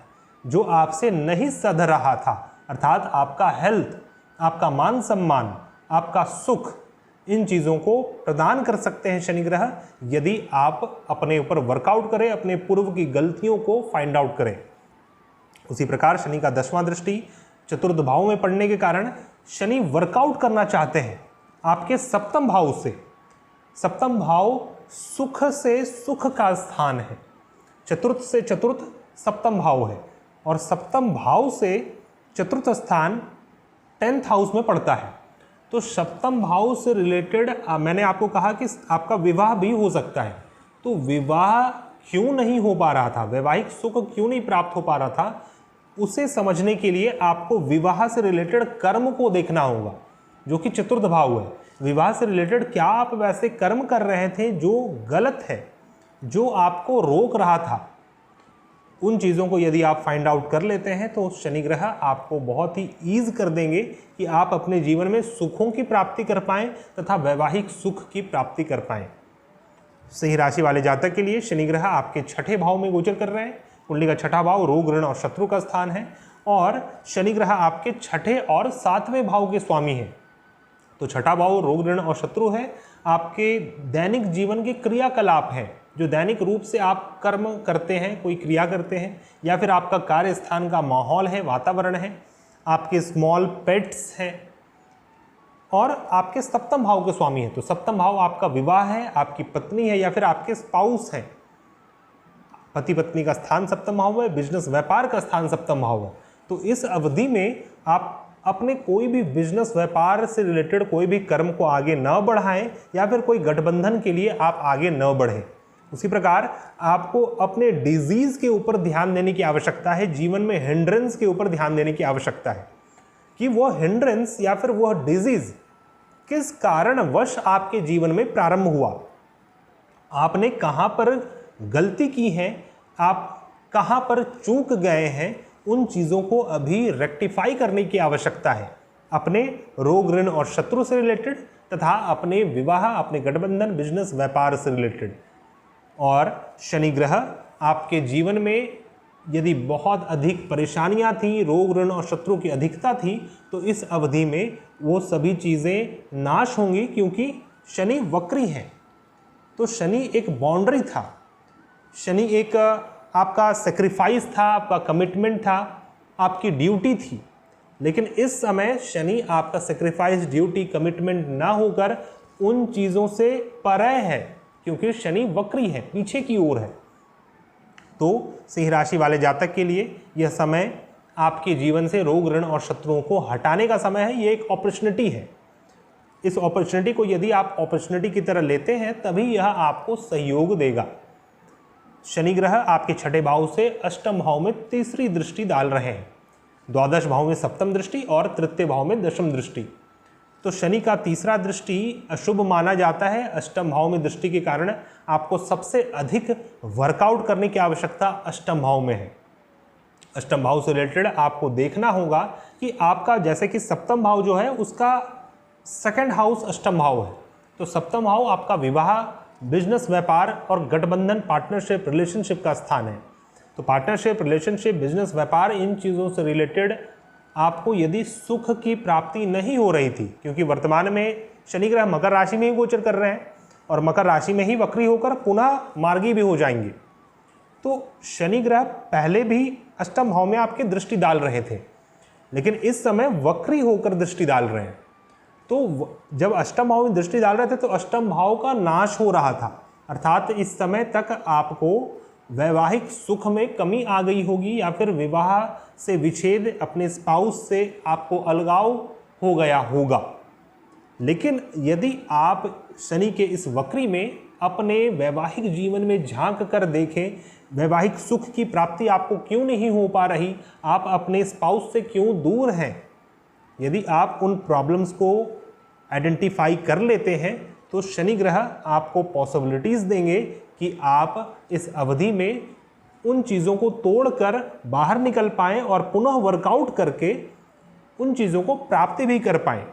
जो आपसे नहीं सध रहा था। अर्थात आपका हेल्थ, आपका मान सम्मान, आपका सुख, इन चीज़ों को प्रदान कर सकते हैं शनि ग्रह यदि आप अपने ऊपर वर्कआउट करें, अपने पूर्व की गलतियों को फाइंड आउट करें। उसी प्रकार शनि का 10वां दृष्टि चतुर्थ भाव में पड़ने के कारण शनि वर्कआउट करना चाहते हैं आपके सप्तम भाव से। सप्तम भाव सुख से सुख का स्थान है, चतुर्थ से चतुर्थ सप्तम भाव है और सप्तम भाव से चतुर्थ स्थान 10th हाउस में पड़ता है। तो सप्तम भाव से रिलेटेड मैंने आपको कहा कि आपका विवाह भी हो सकता है। तो विवाह क्यों नहीं हो पा रहा था, वैवाहिक सुख क्यों नहीं प्राप्त हो पा रहा था, उसे समझने के लिए आपको विवाह से रिलेटेड कर्म को देखना होगा जो कि चतुर्थ भाव है। विवाह से रिलेटेड क्या आप वैसे कर्म कर रहे थे जो गलत है, जो आपको रोक रहा था, उन चीज़ों को यदि आप फाइंड आउट कर लेते हैं तो शनि ग्रह आपको बहुत ही ईज कर देंगे कि आप अपने जीवन में सुखों की प्राप्ति कर पाएं तथा वैवाहिक सुख की प्राप्ति कर पाएं। सिंह राशि वाले जातक के लिए शनि ग्रह आपके 6ठे भाव में गोचर कर रहे हैं। कुंडली का 6ठा भाव रोग, ऋण और शत्रु का स्थान है और शनि ग्रह आपके 6ठे और 7वें भाव के स्वामी हैं। तो 6ठा भाव रोग, ऋण और शत्रु है, आपके दैनिक जीवन के क्रियाकलाप हैं, जो दैनिक रूप से आप कर्म करते हैं, कोई क्रिया करते हैं, या फिर आपका कार्य स्थान का माहौल है, वातावरण है, आपके स्मॉल पेट्स हैं और आपके सप्तम भाव के स्वामी हैं। तो सप्तम भाव आपका विवाह है, आपकी पत्नी है या फिर आपके स्पाउस हैं। पति पत्नी का स्थान सप्तम भाव है, बिजनेस व्यापार का स्थान सप्तम भाव है। तो इस अवधि में आप अपने कोई भी बिजनेस व्यापार से रिलेटेड कोई भी कर्म को आगे न बढ़ाएं या फिर कोई गठबंधन के लिए आप आगे न बढ़ें। उसी प्रकार आपको अपने डिजीज के ऊपर ध्यान देने की आवश्यकता है, जीवन में हिंड्रेंस के ऊपर ध्यान देने की आवश्यकता है कि वह हिंड्रेंस या फिर वह डिजीज किस कारणवश आपके जीवन में प्रारंभ हुआ, आपने कहाँ पर गलती की है, आप कहाँ पर चूक गए हैं, उन चीज़ों को अभी रेक्टिफाई करने की आवश्यकता है अपने रोग, ऋण और शत्रु से रिलेटेड तथा अपने विवाह, अपने गठबंधन, बिजनेस, व्यापार से रिलेटेड। और शनि ग्रह आपके जीवन में यदि बहुत अधिक परेशानियां थी, रोग, ऋण और शत्रु की अधिकता थी, तो इस अवधि में वो सभी चीज़ें नाश होंगी क्योंकि शनि वक्री है। तो शनि एक बाउंड्री था, शनि एक आपका सेक्रीफाइस था, आपका कमिटमेंट था, आपकी ड्यूटी थी। लेकिन इस समय शनि आपका सेक्रीफाइस, ड्यूटी, कमिटमेंट ना होकर उन चीज़ों से परे है क्योंकि शनि वक्री है, पीछे की ओर है। तो सिंह राशि वाले जातक के लिए यह समय आपके जीवन से रोग, ऋण और शत्रुओं को हटाने का समय है। ये एक अपॉर्चुनिटी है। इस अपॉर्चुनिटी को यदि आप अपॉर्चुनिटी की तरह लेते हैं तभी यह आपको सहयोग देगा। शनि ग्रह आपके 6ठे भाव से अष्टम भाव में तीसरी दृष्टि डाल रहे हैं, द्वादश भाव में सप्तम दृष्टि और तृतीय भाव में दशम दृष्टि। तो शनि का तीसरा दृष्टि अशुभ माना जाता है। अष्टम भाव में दृष्टि के कारण आपको सबसे अधिक वर्कआउट करने की आवश्यकता अष्टम भाव में है। अष्टम भाव से रिलेटेड आपको देखना होगा कि आपका, जैसे कि सप्तम भाव जो है उसका 2nd हाउस अष्टम भाव है। तो सप्तम भाव आपका विवाह, बिजनेस, व्यापार और गठबंधन, पार्टनरशिप, रिलेशनशिप का स्थान है। तो पार्टनरशिप, रिलेशनशिप, बिजनेस, व्यापार, इन चीज़ों से रिलेटेड आपको यदि सुख की प्राप्ति नहीं हो रही थी, क्योंकि वर्तमान में शनि ग्रह मकर राशि में ही गोचर कर रहे हैं और मकर राशि में ही वक्री होकर पुनः मार्गी भी हो जाएंगे। तो शनि ग्रह पहले भी अष्टम भाव में आपके दृष्टि डाल रहे थे, लेकिन इस समय वक्री होकर दृष्टि डाल रहे हैं। तो जब अष्टम भाव में दृष्टि डाल रहे थे तो अष्टम भाव का नाश हो रहा था, अर्थात इस समय तक आपको वैवाहिक सुख में कमी आ गई होगी या फिर विवाह से विच्छेद, अपने स्पाउस से आपको अलगाव हो गया होगा। लेकिन यदि आप शनि के इस वक्री में अपने वैवाहिक जीवन में झांक कर देखें, वैवाहिक सुख की प्राप्ति आपको क्यों नहीं हो पा रही, आप अपने स्पाउस से क्यों दूर हैं, यदि आप उन प्रॉब्लम्स को आइडेंटिफाई कर लेते हैं तो शनि ग्रह आपको पॉसिबिलिटीज़ देंगे कि आप इस अवधि में उन चीज़ों को तोड़कर बाहर निकल पाएँ और पुनः वर्कआउट करके उन चीज़ों को प्राप्त भी कर पाएँ।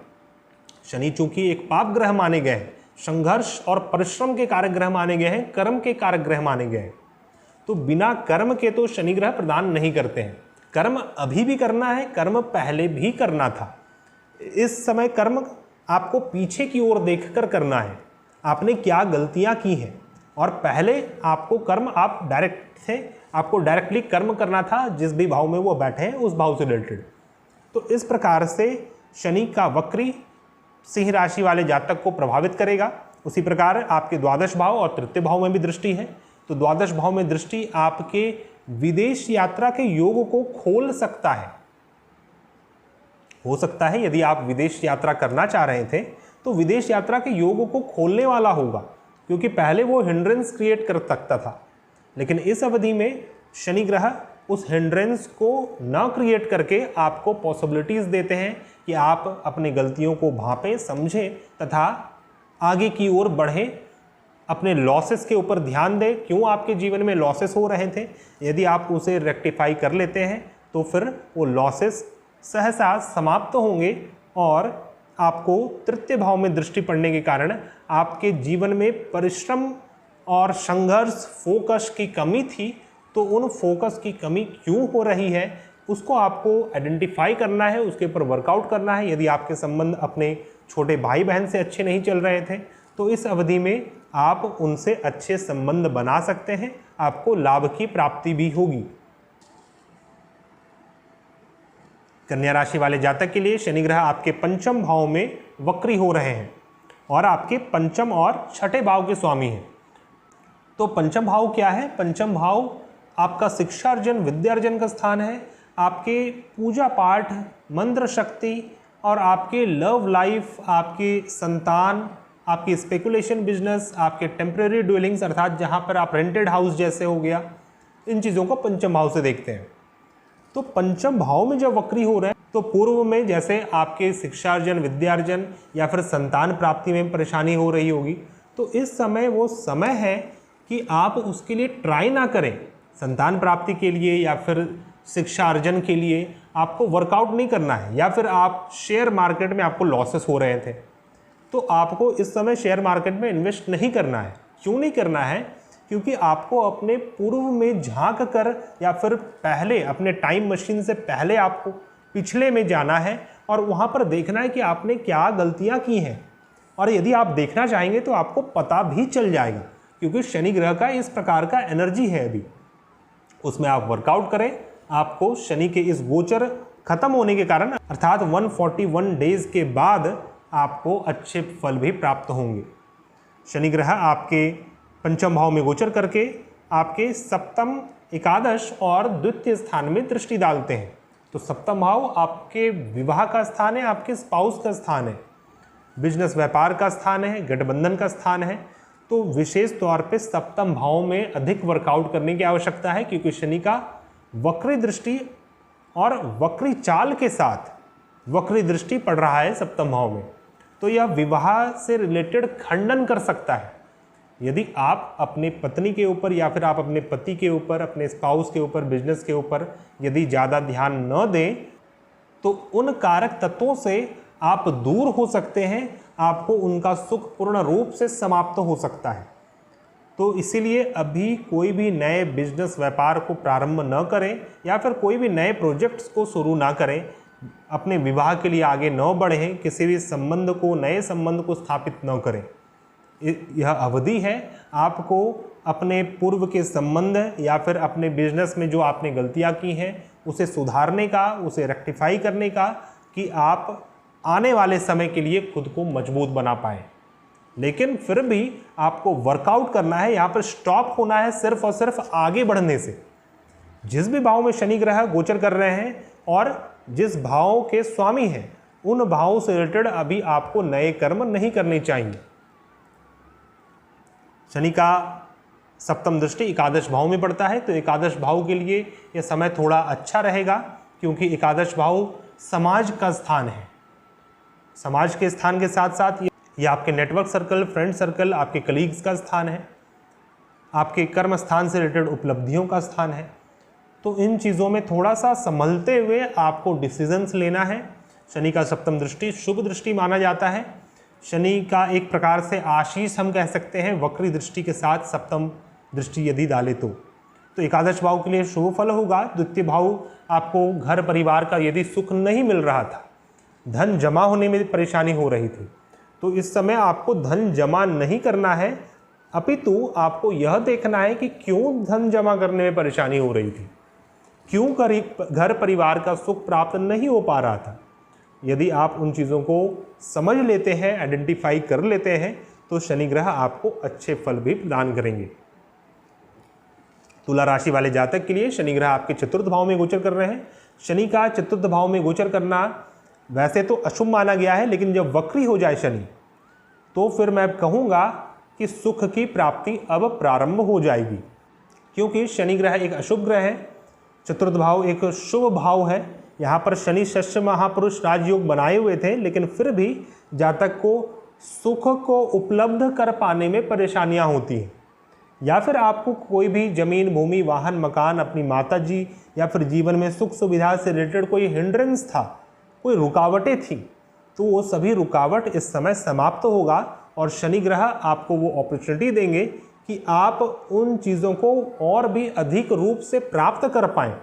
शनि चूंकि एक पाप ग्रह माने गए हैं, संघर्ष और परिश्रम के कारक ग्रह माने गए हैं, कर्म के कारक ग्रह माने गए हैं, तो बिना कर्म के तो शनि ग्रह प्रदान नहीं करते हैं। कर्म अभी भी करना है, कर्म पहले भी करना था। इस समय कर्म आपको पीछे की ओर देखकर करना है, आपने क्या गलतियां की हैं, और पहले आपको कर्म आप डायरेक्ट थे, आपको डायरेक्टली कर्म करना था जिस भी भाव में वो बैठे हैं उस भाव से रिलेटेड। तो इस प्रकार से शनि का वक्री सिंह राशि वाले जातक को प्रभावित करेगा। उसी प्रकार आपके द्वादश भाव और तृतीय भाव में भी दृष्टि है, तो द्वादश भाव में दृष्टि आपके विदेश यात्रा के योग को खोल सकता है। हो सकता है यदि आप विदेश यात्रा करना चाह रहे थे तो विदेश यात्रा के योग को खोलने वाला होगा, क्योंकि पहले वो हिंड्रेंस क्रिएट कर सकता था, लेकिन इस अवधि में शनि ग्रह उस हिंड्रेंस को न क्रिएट करके आपको पॉसिबिलिटीज़ देते हैं कि आप अपनी गलतियों को भांपें, समझें तथा आगे की ओर बढ़ें, अपने लॉसेस के ऊपर ध्यान दें। क्यों आपके जीवन में लॉसेस हो रहे थे, यदि आप उसे रेक्टिफाई कर लेते हैं तो फिर वो लॉसेस सहसा समाप्त होंगे और आपको तृतीय भाव में दृष्टि पड़ने के कारण आपके जीवन में परिश्रम और संघर्ष, फोकस की कमी थी, तो उन फोकस की कमी क्यों हो रही है उसको आपको आइडेंटिफाई करना है, उसके ऊपर वर्कआउट करना है। यदि आपके संबंध अपने छोटे भाई बहन से अच्छे नहीं चल रहे थे तो इस अवधि में आप उनसे अच्छे संबंध बना सकते हैं, आपको लाभ की प्राप्ति भी होगी। कन्या राशि वाले जातक के लिए शनि ग्रह आपके पंचम भाव में वक्री हो रहे हैं और आपके पंचम और छठे भाव के स्वामी हैं। तो पंचम भाव क्या है? पंचम भाव आपका शिक्षा अर्जन, विद्या अर्जन का स्थान है, आपके पूजा पाठ, मंत्र शक्ति और आपके लव लाइफ, आपके संतान, आपकी स्पेकुलेशन बिजनेस, आपके टेम्परेरी ड्वेलिंग्स अर्थात जहाँ पर आप रेंटेड हाउस जैसे हो गया, इन चीज़ों को पंचम भाव से देखते हैं। तो पंचम भाव में जब वक्री हो रहे हैं तो पूर्व में जैसे आपके शिक्षार्जन, विद्यार्जन या फिर संतान प्राप्ति में परेशानी हो रही होगी, तो इस समय वो समय है कि आप उसके लिए ट्राई ना करें। संतान प्राप्ति के लिए या फिर शिक्षा अर्जन के लिए आपको वर्कआउट नहीं करना है, या फिर आप शेयर मार्केट में आपको लॉसेस हो रहे थे तो आपको इस समय शेयर मार्केट में इन्वेस्ट नहीं करना है। क्यों नहीं करना है? क्योंकि आपको अपने पूर्व में झांक कर या फिर पहले अपने टाइम मशीन से पहले आपको पिछले में जाना है और वहाँ पर देखना है कि आपने क्या गलतियाँ की हैं। और यदि आप देखना चाहेंगे तो आपको पता भी चल जाएगा, क्योंकि शनि ग्रह का इस प्रकार का एनर्जी है अभी, उसमें आप वर्कआउट करें। आपको शनि के इस गोचर खत्म होने के कारण अर्थात 141 डेज के बाद आपको अच्छे फल भी प्राप्त होंगे। शनि ग्रह आपके पंचम भाव में गोचर करके आपके सप्तम, एकादश और द्वितीय स्थान में दृष्टि डालते हैं। तो सप्तम भाव आपके विवाह का स्थान है, आपके स्पाउस का स्थान है, बिजनेस व्यापार का स्थान है, गठबंधन का स्थान है। तो विशेष तौर पे सप्तम भाव में अधिक वर्कआउट करने की आवश्यकता है, क्योंकि शनि का वक्री दृष्टि और वक्री चाल के साथ वक्री दृष्टि पड़ रहा है सप्तम भाव में। तो यह विवाह से रिलेटेड खंडन कर सकता है। यदि आप अपने पत्नी के ऊपर या फिर आप अपने पति के ऊपर, अपने स्पाउस के ऊपर, बिजनेस के ऊपर यदि ज़्यादा ध्यान न दें तो उन कारक तत्वों से आप दूर हो सकते हैं, आपको उनका सुख पूर्ण रूप से समाप्त हो सकता है। तो इसीलिए अभी कोई भी नए बिजनेस व्यापार को प्रारंभ न करें या फिर कोई भी नए प्रोजेक्ट्स को शुरू ना करें, अपने विवाह के लिए आगे न बढ़ें, किसी भी संबंध को, नए संबंध को स्थापित न करें। यह अवधि है आपको अपने पूर्व के संबंध या फिर अपने बिजनेस में जो आपने गलतियां की हैं उसे सुधारने का, उसे रेक्टिफाई करने का, कि आप आने वाले समय के लिए खुद को मजबूत बना पाएँ। लेकिन फिर भी आपको वर्कआउट करना है, यहाँ पर स्टॉप होना है सिर्फ और सिर्फ आगे बढ़ने से। जिस भी भाव में शनि ग्रह गोचर कर रहे हैं और जिस भाव के स्वामी हैं उन भावों से रिलेटेड अभी आपको नए कर्म नहीं करने चाहिए। शनि का सप्तम दृष्टि एकादश भाव में पड़ता है, तो एकादश भाव के लिए यह समय थोड़ा अच्छा रहेगा, क्योंकि एकादश भाव समाज का स्थान है। समाज के स्थान के साथ साथ ये आपके नेटवर्क सर्कल, फ्रेंड सर्कल, आपके कलीग्स का स्थान है, आपके कर्म स्थान से रिलेटेड उपलब्धियों का स्थान है। तो इन चीज़ों में थोड़ा सा संभलते हुए आपको डिसीजंस लेना है। शनि का सप्तम दृष्टि शुभ दृष्टि माना जाता है। शनि का एक प्रकार से आशीष हम कह सकते हैं, वक्री दृष्टि के साथ सप्तम दृष्टि यदि डाले तो एकादश भाव के लिए शुभ फल होगा। द्वितीय भाव आपको घर परिवार का यदि सुख नहीं मिल रहा था, धन जमा होने में परेशानी हो रही थी, तो इस समय आपको धन जमा नहीं करना है, अपितु आपको यह देखना है कि क्यों धन जमा करने में परेशानी हो रही थी, क्यों घर परिवार का सुख प्राप्त नहीं हो पा रहा था। यदि आप उन चीज़ों को समझ लेते हैं, आइडेंटिफाई कर लेते हैं, तो शनि ग्रह आपको अच्छे फल भी प्रदान करेंगे। तुला राशि वाले जातक के लिए शनि ग्रह आपके चतुर्थ भाव में गोचर कर रहे हैं। शनि का चतुर्थ भाव में गोचर करना वैसे तो अशुभ माना गया है, लेकिन जब वक्री हो जाए शनि, तो फिर मैं कहूँगा कि सुख की प्राप्ति अब प्रारंभ हो जाएगी, क्योंकि शनि ग्रह एक अशुभ ग्रह है, चतुर्थ भाव एक शुभ भाव है। यहाँ पर शनि षष्ठ महापुरुष राजयोग बनाए हुए थे, लेकिन फिर भी जातक को सुख को उपलब्ध कर पाने में परेशानियाँ होती हैं, या फिर आपको कोई भी जमीन भूमि वाहन मकान अपनी माता जी या फिर जीवन में सुख सुविधा से रिलेटेड कोई हिंड्रेंस था, कोई रुकावटें थी, तो वो सभी रुकावट इस समय समाप्त होगा और शनि ग्रह आपको वो अपॉर्चुनिटी देंगे कि आप उन चीज़ों को और भी अधिक रूप से प्राप्त कर पाएँ,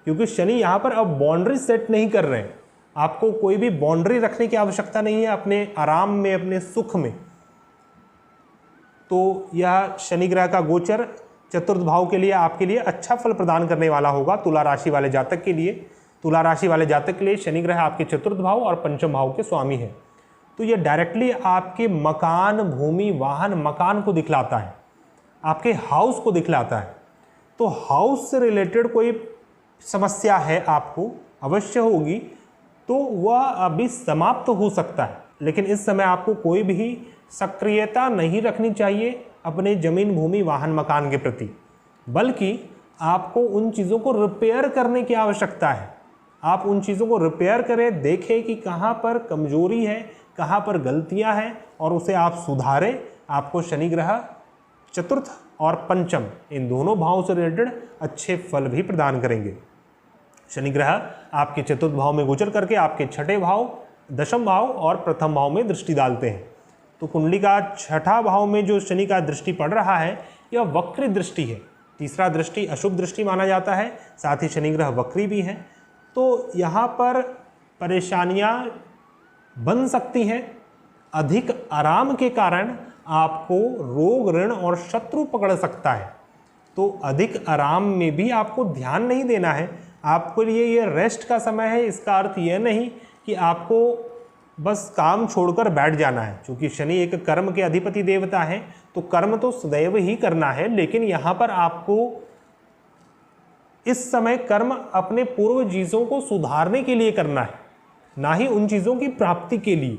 क्योंकि शनि यहाँ पर अब बाउंड्री सेट नहीं कर रहे हैं। आपको कोई भी बाउंड्री रखने की आवश्यकता नहीं है अपने आराम में, अपने सुख में। तो यह शनि ग्रह का गोचर चतुर्थ भाव के लिए आपके लिए अच्छा फल प्रदान करने वाला होगा। तुला राशि वाले जातक के लिए, तुला राशि वाले जातक के लिए शनि ग्रह आपके चतुर्थ भाव और पंचम भाव के स्वामी है, तो यह डायरेक्टली आपके मकान भूमि वाहन मकान को दिखलाता है, आपके हाउस को दिखलाता है। तो हाउस से रिलेटेड कोई समस्या है आपको अवश्य होगी, तो वह अभी समाप्त हो सकता है, लेकिन इस समय आपको कोई भी सक्रियता नहीं रखनी चाहिए अपने जमीन भूमि वाहन मकान के प्रति, बल्कि आपको उन चीज़ों को रिपेयर करने की आवश्यकता है। आप उन चीज़ों को रिपेयर करें, देखें कि कहाँ पर कमजोरी है, कहाँ पर गलतियाँ हैं, और उसे आप सुधारें। आपको शनि ग्रह चतुर्थ और पंचम इन दोनों भावों से रिलेटेड अच्छे फल भी प्रदान करेंगे। शनि ग्रह आपके चतुर्थ भाव में गोचर करके आपके छठे भाव, दशम भाव और प्रथम भाव में दृष्टि डालते हैं। तो कुंडली का छठा भाव में जो शनि का दृष्टि पड़ रहा है, यह वक्री दृष्टि है। तीसरा दृष्टि अशुभ दृष्टि माना जाता है, साथ ही शनि ग्रह वक्री भी है। तो यहाँ पर परेशानियाँ बन सकती हैं। अधिक आराम के कारण आपको रोग ऋण और शत्रु पकड़ सकता है, तो अधिक आराम में भी आपको ध्यान नहीं देना है। आपके लिए ये रेस्ट का समय है। इसका अर्थ यह नहीं कि आपको बस काम छोड़कर बैठ जाना है, क्योंकि शनि एक कर्म के अधिपति देवता है, तो कर्म तो सदैव ही करना है, लेकिन यहाँ पर आपको इस समय कर्म अपने पूर्व चीज़ों को सुधारने के लिए करना है, ना ही उन चीज़ों की प्राप्ति के लिए।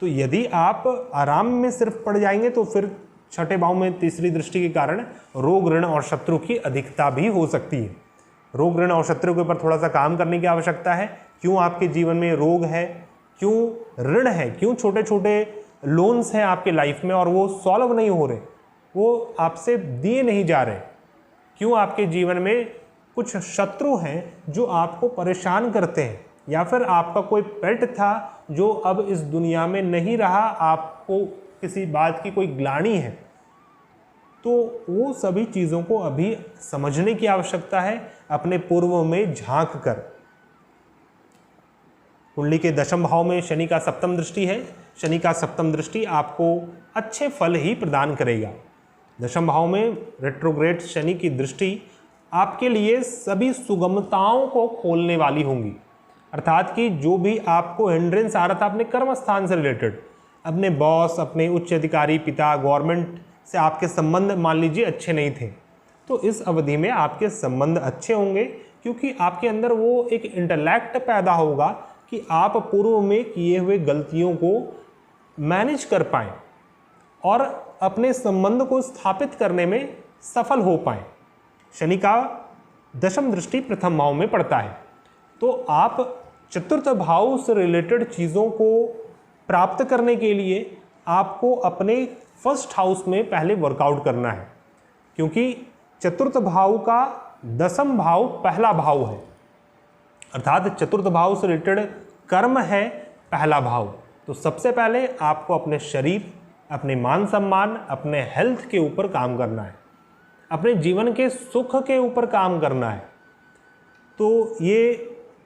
तो यदि आप आराम में सिर्फ पड़ जाएंगे, तो फिर छठे भाव में तीसरी दृष्टि के कारण रोग ऋण और शत्रु की अधिकता भी हो सकती है। रोग ऋण और शत्रु के ऊपर थोड़ा सा काम करने की आवश्यकता है। क्यों आपके जीवन में रोग है, क्यों ऋण है, क्यों छोटे छोटे लोन्स हैं आपके लाइफ में और वो सॉल्व नहीं हो रहे, वो आपसे दिए नहीं जा रहे, क्यों आपके जीवन में कुछ शत्रु हैं जो आपको परेशान करते हैं, या फिर आपका कोई पेट था जो अब इस दुनिया में नहीं रहा, आपको किसी बात की कोई ग्लानि है, तो वो सभी चीज़ों को अभी समझने की आवश्यकता है अपने पूर्व में झांक कर। कुंडली के दशम भाव में शनि का सप्तम दृष्टि है। शनि का सप्तम दृष्टि आपको अच्छे फल ही प्रदान करेगा। दशम भाव में रेट्रोग्रेड शनि की दृष्टि आपके लिए सभी सुगमताओं को खोलने वाली होंगी, अर्थात कि जो भी आपको हिंड्रेंस आ रहा था अपने कर्म स्थान से रिलेटेड, अपने बॉस, अपने उच्च अधिकारी, पिता, गवर्नमेंट से आपके संबंध मान लीजिए अच्छे नहीं थे, तो इस अवधि में आपके संबंध अच्छे होंगे, क्योंकि आपके अंदर वो एक इंटेलेक्ट पैदा होगा कि आप पूर्व में किए हुए गलतियों को मैनेज कर पाएँ और अपने संबंध को स्थापित करने में सफल हो पाएँ। शनि का दशम दृष्टि प्रथम भाव में पड़ता है, तो आप चतुर्थ भाव से रिलेटेड चीज़ों को प्राप्त करने के लिए आपको अपने फर्स्ट हाउस में पहले वर्कआउट करना है, क्योंकि चतुर्थ भाव का दशम भाव पहला भाव है, अर्थात चतुर्थ भाव से रिलेटेड कर्म है पहला भाव। तो सबसे पहले आपको अपने शरीर, अपने मान सम्मान, अपने हेल्थ के ऊपर काम करना है, अपने जीवन के सुख के ऊपर काम करना है। तो ये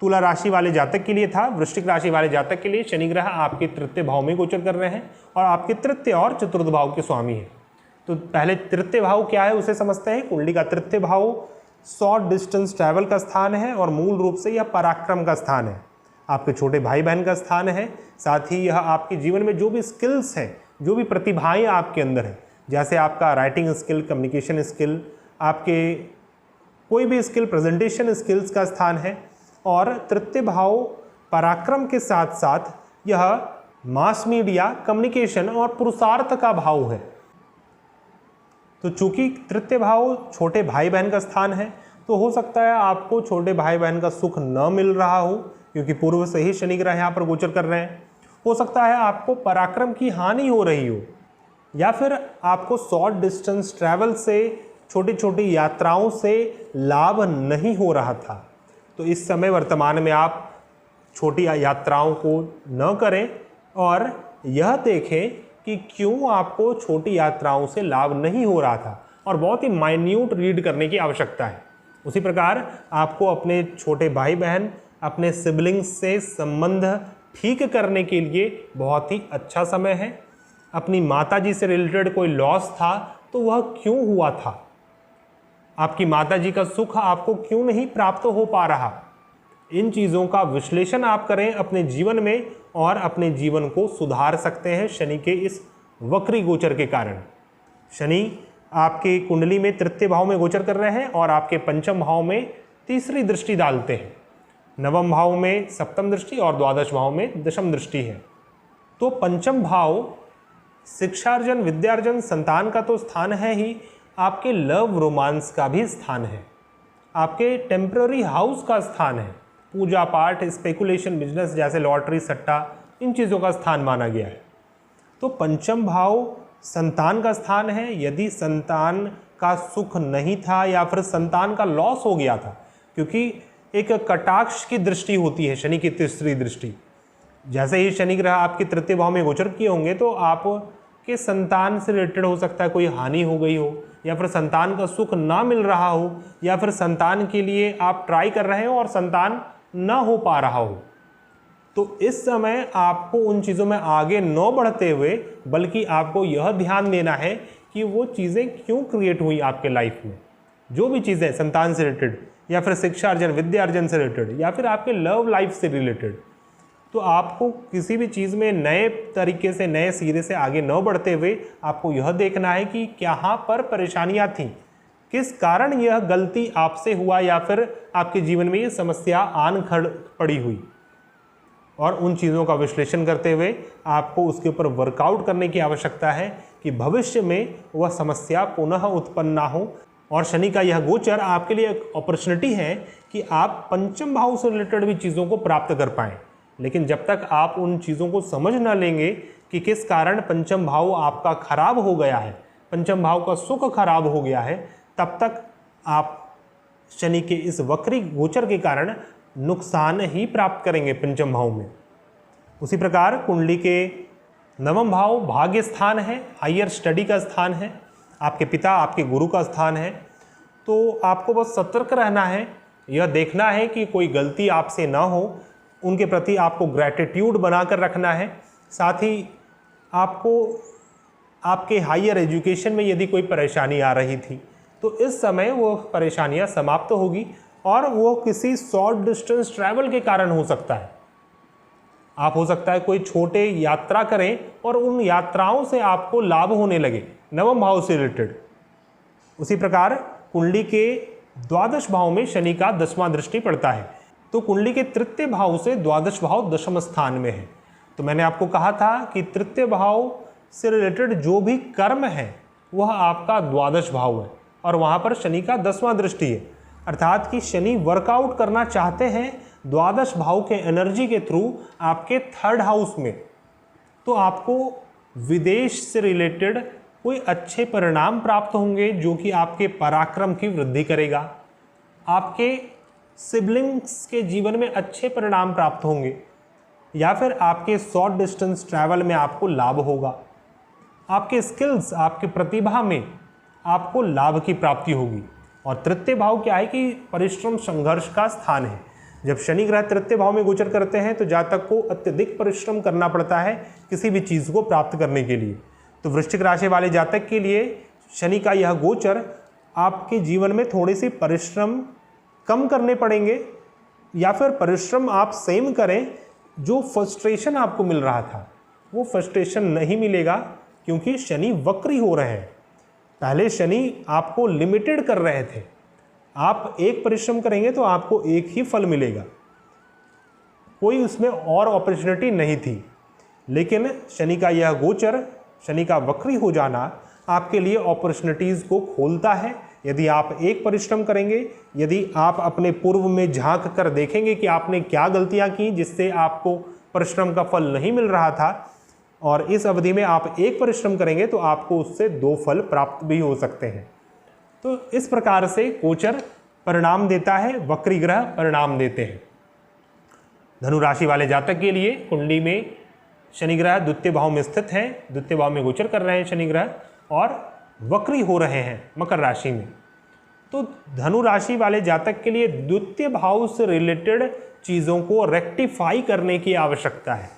तुला राशि वाले जातक के लिए था। वृश्चिक राशि वाले जातक के लिए शनि ग्रह आपके तृतीय भाव में गोचर कर रहे हैं और आपके तृतीय और चतुर्थ भाव के स्वामी हैं। तो पहले तृतीय भाव क्या है उसे समझते हैं। कुंडली का तृतीय भाव शॉर्ट डिस्टेंस ट्रैवल का स्थान है और मूल रूप से यह पराक्रम का स्थान है, आपके छोटे भाई बहन का स्थान है। साथ ही यह आपके जीवन में जो भी स्किल्स हैं, जो भी प्रतिभाएं आपके अंदर हैं, जैसे आपका राइटिंग स्किल, कम्युनिकेशन स्किल, आपके कोई भी स्किल, प्रेजेंटेशन स्किल्स का स्थान है। और तृतीय भाव पराक्रम के साथ साथ यह मास मीडिया, कम्युनिकेशन और पुरुषार्थ का भाव है। तो चूंकि तृतीय भाव छोटे भाई बहन का स्थान है, तो हो सकता है आपको छोटे भाई बहन का सुख न मिल रहा हो, क्योंकि पूर्व से ही शनि ग्रह यहाँ पर गोचर कर रहे हैं। हो सकता है आपको पराक्रम की हानि हो रही हो, या फिर आपको शॉर्ट डिस्टेंस ट्रैवल से, छोटी छोटी यात्राओं से लाभ नहीं हो रहा था। तो इस समय वर्तमान में आप छोटी यात्राओं को न करें और यह देखें कि क्यों आपको छोटी यात्राओं से लाभ नहीं हो रहा था, और बहुत ही माइन्यूट रीड करने की आवश्यकता है। उसी प्रकार आपको अपने छोटे भाई बहन, अपने सिबलिंग्स से संबंध ठीक करने के लिए बहुत ही अच्छा समय है। अपनी माताजी से रिलेटेड कोई लॉस था तो वह क्यों हुआ था, आपकी माताजी का सुख आपको क्यों नहीं प्राप्त हो पा रहा, इन चीज़ों का विश्लेषण आप करें अपने जीवन में और अपने जीवन को सुधार सकते हैं शनि के इस वक्री गोचर के कारण। शनि आपके कुंडली में तृतीय भाव में गोचर कर रहे हैं और आपके पंचम भाव में तीसरी दृष्टि डालते हैं। नवम भाव में सप्तम दृष्टि और द्वादश भाव में दशम दृष्टि है। तो पंचम भाव शिक्षार्जन, विद्यार्जन, संतान का तो स्थान है ही, आपके लव रोमांस का भी स्थान है, आपके टेम्पररी हाउस का स्थान है। पूजा पाठ, स्पेकुलेशन, बिजनेस जैसे लॉटरी, सट्टा, इन चीज़ों का स्थान माना गया है। तो पंचम भाव संतान का स्थान है। यदि संतान का सुख नहीं था या फिर संतान का लॉस हो गया था, क्योंकि एक कटाक्ष की दृष्टि होती है शनि की तीसरी दृष्टि। जैसे ही शनि ग्रह आपके तृतीय भाव में गोचर किए होंगे तो आपके संतान से रिलेटेड हो सकता है कोई हानि हो गई हो, या फिर संतान का सुख ना मिल रहा हो, या फिर संतान के लिए आप ट्राई कर रहे हो और संतान ना हो पा रहा हो। तो इस समय आपको उन चीज़ों में आगे न बढ़ते हुए बल्कि आपको यह ध्यान देना है कि वो चीज़ें क्यों क्रिएट हुई आपके लाइफ में। जो भी चीज़ें संतान से रिलेटेड या फिर शिक्षा अर्जन, विद्या अर्जन से रिलेटेड या फिर आपके लव लाइफ से रिलेटेड, तो आपको किसी भी चीज़ में नए तरीके से, नए सिरे से आगे न बढ़ते हुए आपको यह देखना है कि कहाँ पर परेशानियाँ थीं, किस कारण यह गलती आपसे हुआ या फिर आपके जीवन में ये समस्या आन खड़ पड़ी हुई, और उन चीज़ों का विश्लेषण करते हुए आपको उसके ऊपर वर्कआउट करने की आवश्यकता है कि भविष्य में वह समस्या पुनः उत्पन्न ना हो। और शनि का यह गोचर आपके लिए एक अपॉर्चुनिटी है कि आप पंचम भाव से रिलेटेड भी चीज़ों को प्राप्त कर पाएँ। लेकिन जब तक आप उन चीज़ों को समझ ना लेंगे कि किस कारण पंचम भाव आपका खराब हो गया है, पंचम भाव का सुख खराब हो गया है, तब तक आप शनि के इस वक्री गोचर के कारण नुकसान ही प्राप्त करेंगे पंचम भाव में। उसी प्रकार कुंडली के नवम भाव भाग्य स्थान है, हायर स्टडी का स्थान है, आपके पिता, आपके गुरु का स्थान है। तो आपको बस सतर्क रहना है, यह देखना है कि कोई गलती आपसे ना हो, उनके प्रति आपको ग्रैटिट्यूड बनाकर रखना है। साथ ही आपको आपके हायर एजुकेशन में यदि कोई परेशानी आ रही थी तो इस समय वो परेशानियां समाप्त होगी, और वो किसी शॉर्ट डिस्टेंस ट्रैवल के कारण हो सकता है। आप हो सकता है कोई छोटे यात्रा करें और उन यात्राओं से आपको लाभ होने लगे, नवम भाव से रिलेटेड। उसी प्रकार कुंडली के द्वादश भाव में शनि का 10वां दृष्टि पड़ता है। तो कुंडली के तृतीय भाव से द्वादश भाव दशम स्थान में है। तो मैंने आपको कहा था कि तृतीय भाव से रिलेटेड जो भी कर्म है वह आपका द्वादश भाव है, और वहाँ पर शनि का 10वां दृष्टि है। अर्थात कि शनि वर्कआउट करना चाहते हैं द्वादश भाव के एनर्जी के थ्रू आपके थर्ड हाउस में। तो आपको विदेश से रिलेटेड कोई अच्छे परिणाम प्राप्त होंगे जो कि आपके पराक्रम की वृद्धि करेगा। आपके सिबलिंग्स के जीवन में अच्छे परिणाम प्राप्त होंगे। या फिर आपके शॉर्ट डिस्टेंस ट्रैवल में आपको लाभ होगा। आपके स्किल्स, आपकी प्रतिभा में आपको लाभ की प्राप्ति होगी। और तृतीय भाव क्या है कि परिश्रम संघर्ष का स्थान है। जब शनि ग्रह तृतीय भाव में गोचर करते हैं तो जातक को अत्यधिक परिश्रम करना पड़ता है किसी भी चीज़ को प्राप्त करने के लिए। तो वृश्चिक राशि वाले जातक के लिए शनि का यह गोचर आपके जीवन में थोड़ी सी परिश्रम कम करने पड़ेंगे, या फिर परिश्रम आप सेम करें। जो फ्रस्ट्रेशन आपको मिल रहा था वो फ्रस्ट्रेशन नहीं मिलेगा, क्योंकि शनि वक्री हो रहे हैं। पहले शनि आपको लिमिटेड कर रहे थे, आप एक परिश्रम करेंगे तो आपको एक ही फल मिलेगा, कोई उसमें और अपॉर्चुनिटी नहीं थी। लेकिन शनि का यह गोचर, शनि का वक्री हो जाना आपके लिए अपॉर्चुनिटीज़ को खोलता है। यदि आप एक परिश्रम करेंगे, यदि आप अपने पूर्व में झांक कर देखेंगे कि आपने क्या गलतियां की जिससे आपको परिश्रम का फल नहीं मिल रहा था, और इस अवधि में आप एक परिश्रम करेंगे तो आपको उससे 2 फल प्राप्त भी हो सकते हैं। तो इस प्रकार से गोचर परिणाम देता है, वक्री ग्रह परिणाम देते हैं। धनु राशि वाले जातक के लिए कुंडली में शनि ग्रह द्वितीय भाव में स्थित है, द्वितीय भाव में गोचर कर रहे हैं शनि ग्रह और वक्री हो रहे हैं मकर राशि में। तो धनु राशि वाले जातक के लिए द्वितीय भाव से रिलेटेड चीज़ों को रेक्टिफाई करने की आवश्यकता है।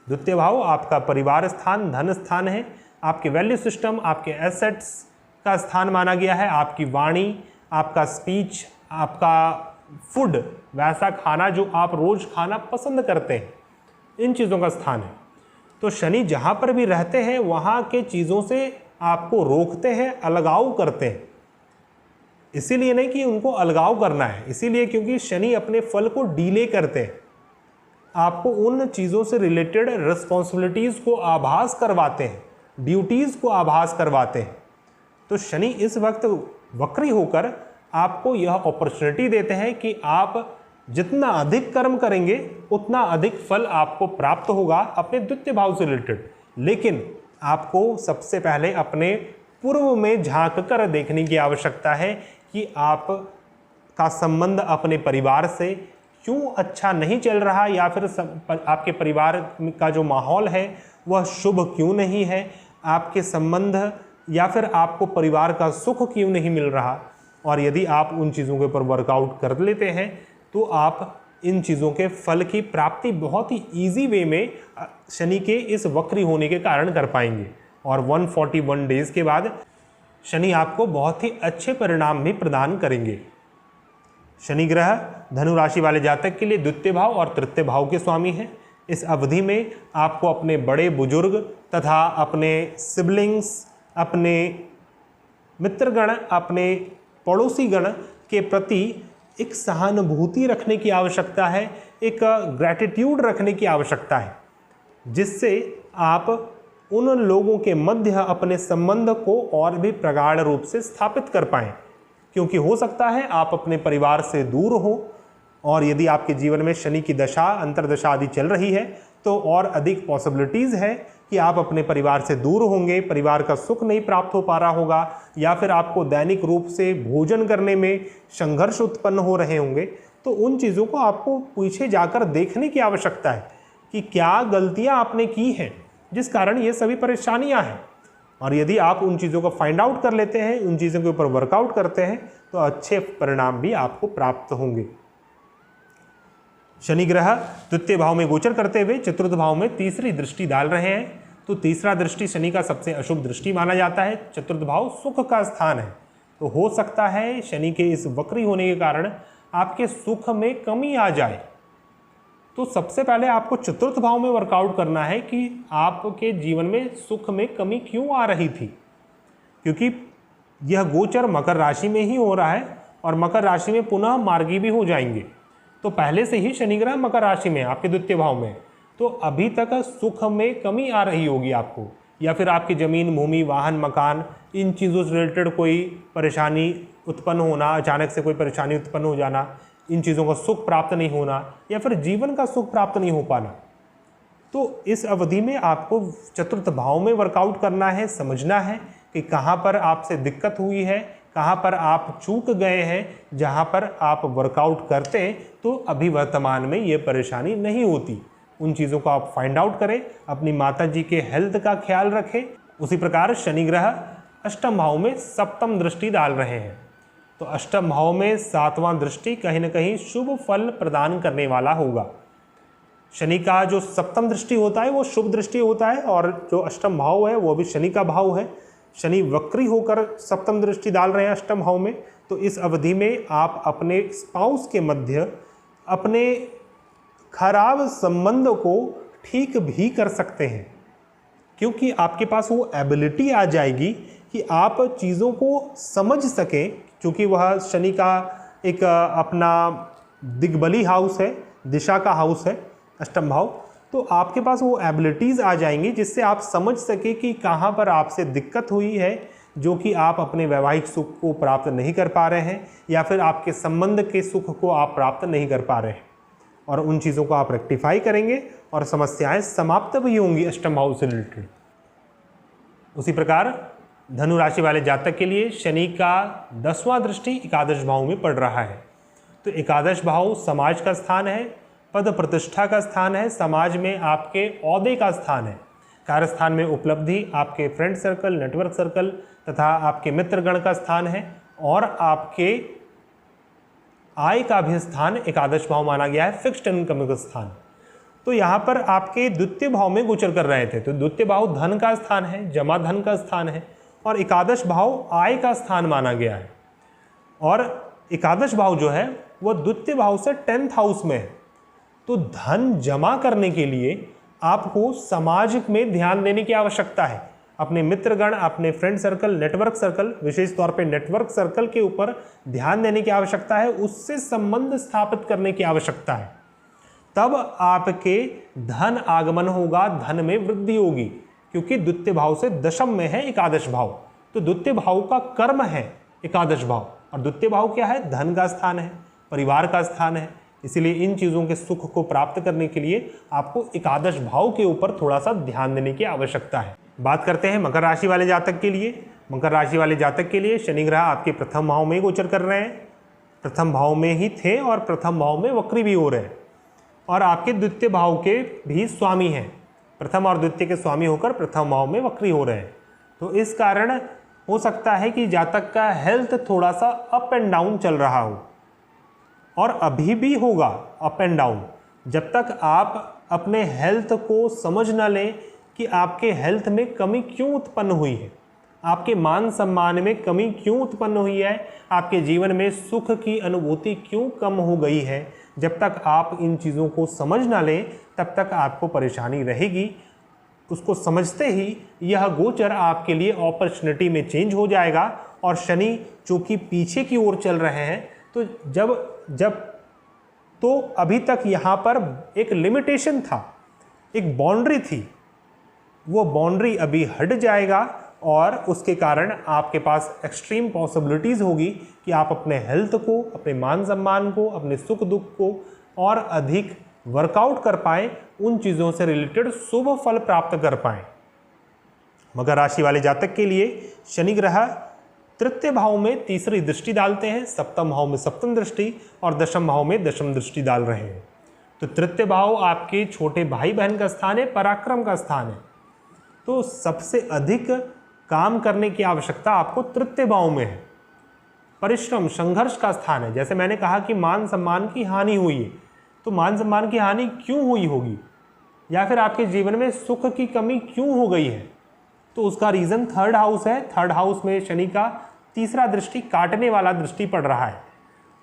द्वितीय भाव आपका परिवार स्थान, धन स्थान है, आपके वैल्यू सिस्टम, आपके एसेट्स का स्थान माना गया है। आपकी वाणी, आपका स्पीच, आपका फूड, वैसा खाना जो आप रोज़ खाना पसंद करते हैं, इन चीज़ों का स्थान है। तो शनि जहाँ पर भी रहते हैं वहाँ के चीज़ों से आपको रोकते हैं, अलगाव करते हैं। इसीलिए नहीं कि उनको अलगाव करना है, इसीलिए क्योंकि शनि अपने फल को डीले करते हैं, आपको उन चीज़ों से रिलेटेड रिस्पॉन्सिबिलिटीज़ को आभास करवाते हैं, ड्यूटीज़ को आभास करवाते हैं। तो शनि इस वक्त वक्री होकर आपको यह अपॉर्चुनिटी देते हैं कि आप जितना अधिक कर्म करेंगे उतना अधिक फल आपको प्राप्त होगा अपने द्वितीय भाव से रिलेटेड। लेकिन आपको सबसे पहले अपने पूर्व में झांक कर देखने की आवश्यकता है कि आप का संबंध अपने परिवार से क्यों अच्छा नहीं चल रहा, या फिर आपके परिवार का जो माहौल है वह शुभ क्यों नहीं है, आपके संबंध या फिर आपको परिवार का सुख क्यों नहीं मिल रहा। और यदि आप उन चीज़ों के ऊपर वर्कआउट कर लेते हैं तो आप इन चीज़ों के फल की प्राप्ति बहुत ही ईजी वे में शनि के इस वक्री होने के कारण कर पाएंगे। और 141 डेज़ के बाद शनि आपको बहुत ही अच्छे परिणाम भी प्रदान करेंगे। शनि ग्रह धनु राशि वाले जातक के लिए द्वितीय भाव और तृतीय भाव के स्वामी हैं। इस अवधि में आपको अपने बड़े बुजुर्ग तथा अपने सिबलिंग्स, अपने मित्रगण, अपने पड़ोसी गण के प्रति एक सहानुभूति रखने की आवश्यकता है, एक ग्रैटिट्यूड रखने की आवश्यकता है, जिससे आप उन लोगों के मध्य अपने संबंध को और भी प्रगाढ़ रूप से स्थापित कर पाएं। क्योंकि हो सकता है आप अपने परिवार से दूर हो, और यदि आपके जीवन में शनि की दशा, अंतर्दशा आदि चल रही है तो और अधिक पॉसिबिलिटीज़ है कि आप अपने परिवार से दूर होंगे, परिवार का सुख नहीं प्राप्त हो पा रहा होगा, या फिर आपको दैनिक रूप से भोजन करने में संघर्ष उत्पन्न हो रहे होंगे। तो उन चीज़ों को आपको पीछे जाकर देखने की आवश्यकता है कि क्या गलतियां आपने की हैं जिस कारण ये सभी परेशानियां हैं। और यदि आप उन चीज़ों को फाइंड आउट कर लेते हैं, उन चीज़ों के ऊपर वर्कआउट करते हैं, तो अच्छे परिणाम भी आपको प्राप्त होंगे। शनि ग्रह द्वितीय भाव में गोचर करते हुए चतुर्थ भाव में तीसरी दृष्टि डाल रहे हैं। तो तीसरा दृष्टि शनि का सबसे अशुभ दृष्टि माना जाता है। चतुर्थ भाव सुख का स्थान है, तो हो सकता है शनि के इस वक्री होने के कारण आपके सुख में कमी आ जाए। तो सबसे पहले आपको चतुर्थ भाव में वर्कआउट करना है कि आपके जीवन में सुख में कमी क्यों आ रही थी, क्योंकि यह गोचर मकर राशि में ही हो रहा है और मकर राशि में पुनः मार्गी भी हो जाएंगे। तो पहले से ही शनि ग्रह मकर राशि में आपके द्वितीय भाव में, तो अभी तक सुख में कमी आ रही होगी आपको, या फिर आपकी ज़मीन, भूमि, वाहन, मकान, इन चीज़ों से रिलेटेड कोई परेशानी उत्पन्न होना, अचानक से कोई परेशानी उत्पन्न हो जाना, इन चीज़ों का सुख प्राप्त नहीं होना, या फिर जीवन का सुख प्राप्त नहीं हो पाना। तो इस अवधि में आपको चतुर्थ भाव में वर्कआउट करना है, समझना है कि कहाँ पर आपसे दिक्कत हुई है, कहाँ पर आप चूक गए हैं। जहाँ पर आप वर्कआउट करते हैं तो अभी वर्तमान में ये परेशानी नहीं होती, उन चीज़ों को आप फाइंड आउट करें, अपनी माता जी के हेल्थ का ख्याल रखें। उसी प्रकार शनि ग्रह अष्टम भाव में सप्तम दृष्टि डाल रहे हैं, तो अष्टम भाव में सातवां दृष्टि कहीं ना कहीं शुभ फल प्रदान करने वाला होगा। शनि का जो सप्तम दृष्टि होता है वो शुभ दृष्टि होता है, और जो अष्टम भाव है वो भी शनि का भाव है। शनि वक्री होकर सप्तम दृष्टि डाल रहे हैं अष्टम भाव में, तो इस अवधि में आप अपने स्पाउस के मध्य अपने खराब संबंध को ठीक भी कर सकते हैं, क्योंकि आपके पास वो एबिलिटी आ जाएगी कि आप चीज़ों को समझ सकें, क्योंकि वह शनि का एक अपना दिग्बली हाउस है, दिशा का हाउस है अष्टम भाव। तो आपके पास वो एबिलिटीज़ आ जाएंगी जिससे आप समझ सके कि कहाँ पर आपसे दिक्कत हुई है, जो कि आप अपने वैवाहिक सुख को प्राप्त नहीं कर पा रहे हैं, या फिर आपके संबंध के सुख को आप प्राप्त नहीं कर पा रहे हैं, और उन चीज़ों को आप रेक्टिफाई करेंगे और समस्याएं समाप्त भी होंगी अष्टम भाव से रिलेटेड। उसी प्रकार धनु राशि वाले जातक के लिए शनि का 10वां दृष्टि एकादश भाव में पड़ रहा है। तो एकादश भाव समाज का स्थान है, पद प्रतिष्ठा का स्थान है, समाज में आपके औहदे का स्थान है, कार्यस्थान में उपलब्धि, आपके फ्रेंड सर्कल, नेटवर्क सर्कल तथा आपके मित्रगण का स्थान है, और आपके आय का भी स्थान एकादश भाव माना गया है, फिक्स्ड इनकम का स्थान। तो यहाँ पर आपके द्वितीय भाव में गोचर कर रहे थे, तो द्वितीय भाव धन का स्थान है, जमा धन का स्थान है, और एकादश भाव आय का स्थान माना गया है। और एकादश भाव जो है वह द्वितीय भाव से 10th हाउस में है। तो धन जमा करने के लिए आपको समाज में ध्यान देने की आवश्यकता है, अपने मित्रगण, अपने फ्रेंड सर्कल, नेटवर्क सर्कल, विशेष तौर पे नेटवर्क सर्कल के ऊपर ध्यान देने की आवश्यकता है, उससे संबंध स्थापित करने की आवश्यकता है। तब आपके धन आगमन होगा, धन में वृद्धि होगी, क्योंकि द्वितीय भाव से दशम में है एकादश भाव। तो द्वितीय भाव का कर्म है एकादश भाव, और द्वितीय भाव क्या है? धन का स्थान है, परिवार का स्थान है। इसीलिए इन चीज़ों के सुख को प्राप्त करने के लिए आपको एकादश भाव के ऊपर थोड़ा सा ध्यान देने की आवश्यकता है। बात करते हैं मकर राशि वाले जातक के लिए। मकर राशि वाले जातक के लिए शनि ग्रह आपके प्रथम भाव में गोचर कर रहे हैं, प्रथम भाव में ही थे और प्रथम भाव में वक्री भी हो रहे हैं, और आपके द्वितीय भाव के भी स्वामी हैं, प्रथम और द्वितीय के स्वामी होकर प्रथम भाव में वक्री हो रहे हैं। तो इस कारण हो सकता है कि जातक का हेल्थ थोड़ा सा अप एंड डाउन चल रहा हो, और अभी भी होगा अप एंड डाउन, जब तक आप अपने हेल्थ को समझ न लें कि आपके हेल्थ में कमी क्यों उत्पन्न हुई है, आपके मान सम्मान में कमी क्यों उत्पन्न हुई है, आपके जीवन में सुख की अनुभूति क्यों कम हो गई है। जब तक आप इन चीज़ों को समझ ना लें तब तक आपको परेशानी रहेगी। उसको समझते ही यह गोचर आपके लिए अपॉर्चुनिटी में चेंज हो जाएगा, और शनि चूँकि पीछे की ओर चल रहे हैं, तो तो अभी तक यहाँ पर एक लिमिटेशन था, एक बाउंड्री थी, वो बाउंड्री अभी हट जाएगा, और उसके कारण आपके पास एक्सट्रीम पॉसिबिलिटीज़ होगी कि आप अपने हेल्थ को, अपने मान सम्मान को, अपने सुख दुख को और अधिक वर्कआउट कर पाएँ, उन चीज़ों से रिलेटेड शुभ फल प्राप्त कर पाएँ। मकर राशि वाले जातक के लिए शनि ग्रह तृतीय भाव में तीसरी दृष्टि डालते हैं, सप्तम भाव में सप्तम दृष्टि और दशम भाव में दशम दृष्टि डाल रहे हैं। तो तृतीय भाव आपके छोटे भाई बहन का स्थान है, पराक्रम का स्थान है। तो सबसे अधिक काम करने की आवश्यकता आपको तृतीय भाव में है। परिश्रम, संघर्ष का स्थान है। जैसे मैंने कहा कि मान सम्मान की हानि हुई है, तो मान सम्मान की हानि क्यों हुई होगी, या फिर आपके जीवन में सुख की कमी क्यों हो गई है, तो उसका रीज़न थर्ड हाउस है। थर्ड हाउस में शनि का तीसरा दृष्टि काटने वाला दृष्टि पड़ रहा है।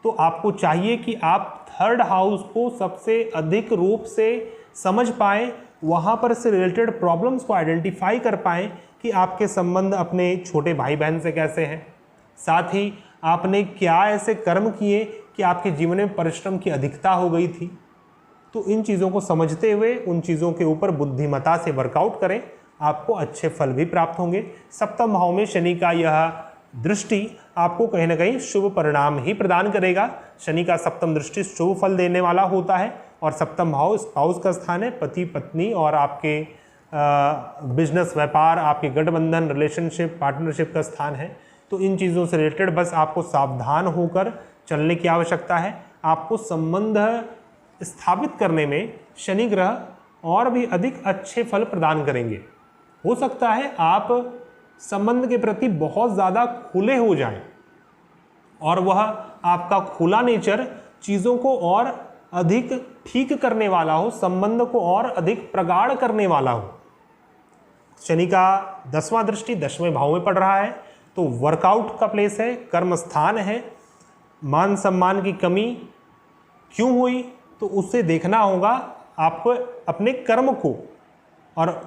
तो आपको चाहिए कि आप थर्ड हाउस को सबसे अधिक रूप से समझ पाएँ, वहाँ पर से रिलेटेड प्रॉब्लम्स को आइडेंटिफाई कर पाएँ कि आपके संबंध अपने छोटे भाई बहन से कैसे हैं, साथ ही आपने क्या ऐसे कर्म किए कि आपके जीवन में परिश्रम की अधिकता हो गई थी। तो इन चीज़ों को समझते हुए उन चीज़ों के ऊपर बुद्धिमत्ता से वर्कआउट करें, आपको अच्छे फल भी प्राप्त होंगे। सप्तम भाव में शनि का यह दृष्टि आपको कहीं ना कहीं शुभ परिणाम ही प्रदान करेगा। शनि का सप्तम दृष्टि शुभ फल देने वाला होता है, और सप्तम भाव स्पाउस का स्थान है, पति पत्नी और आपके बिजनेस, व्यापार, आपके गठबंधन, रिलेशनशिप, पार्टनरशिप का स्थान है। तो इन चीज़ों से रिलेटेड बस आपको सावधान होकर चलने की आवश्यकता है। आपको संबंध स्थापित करने में शनि ग्रह और भी अधिक अच्छे फल प्रदान करेंगे। हो सकता है आप संबंध के प्रति बहुत ज़्यादा खुले हो जाएं और वह आपका खुला नेचर चीज़ों को और अधिक ठीक करने वाला हो, संबंध को और अधिक प्रगाढ़ करने वाला हो। शनि का 10वां दृष्टि 10वें भाव में पड़ रहा है, तो वर्कआउट का प्लेस है, कर्म स्थान है। मान सम्मान की कमी क्यों हुई, तो उससे देखना होगा आपको अपने कर्म को, और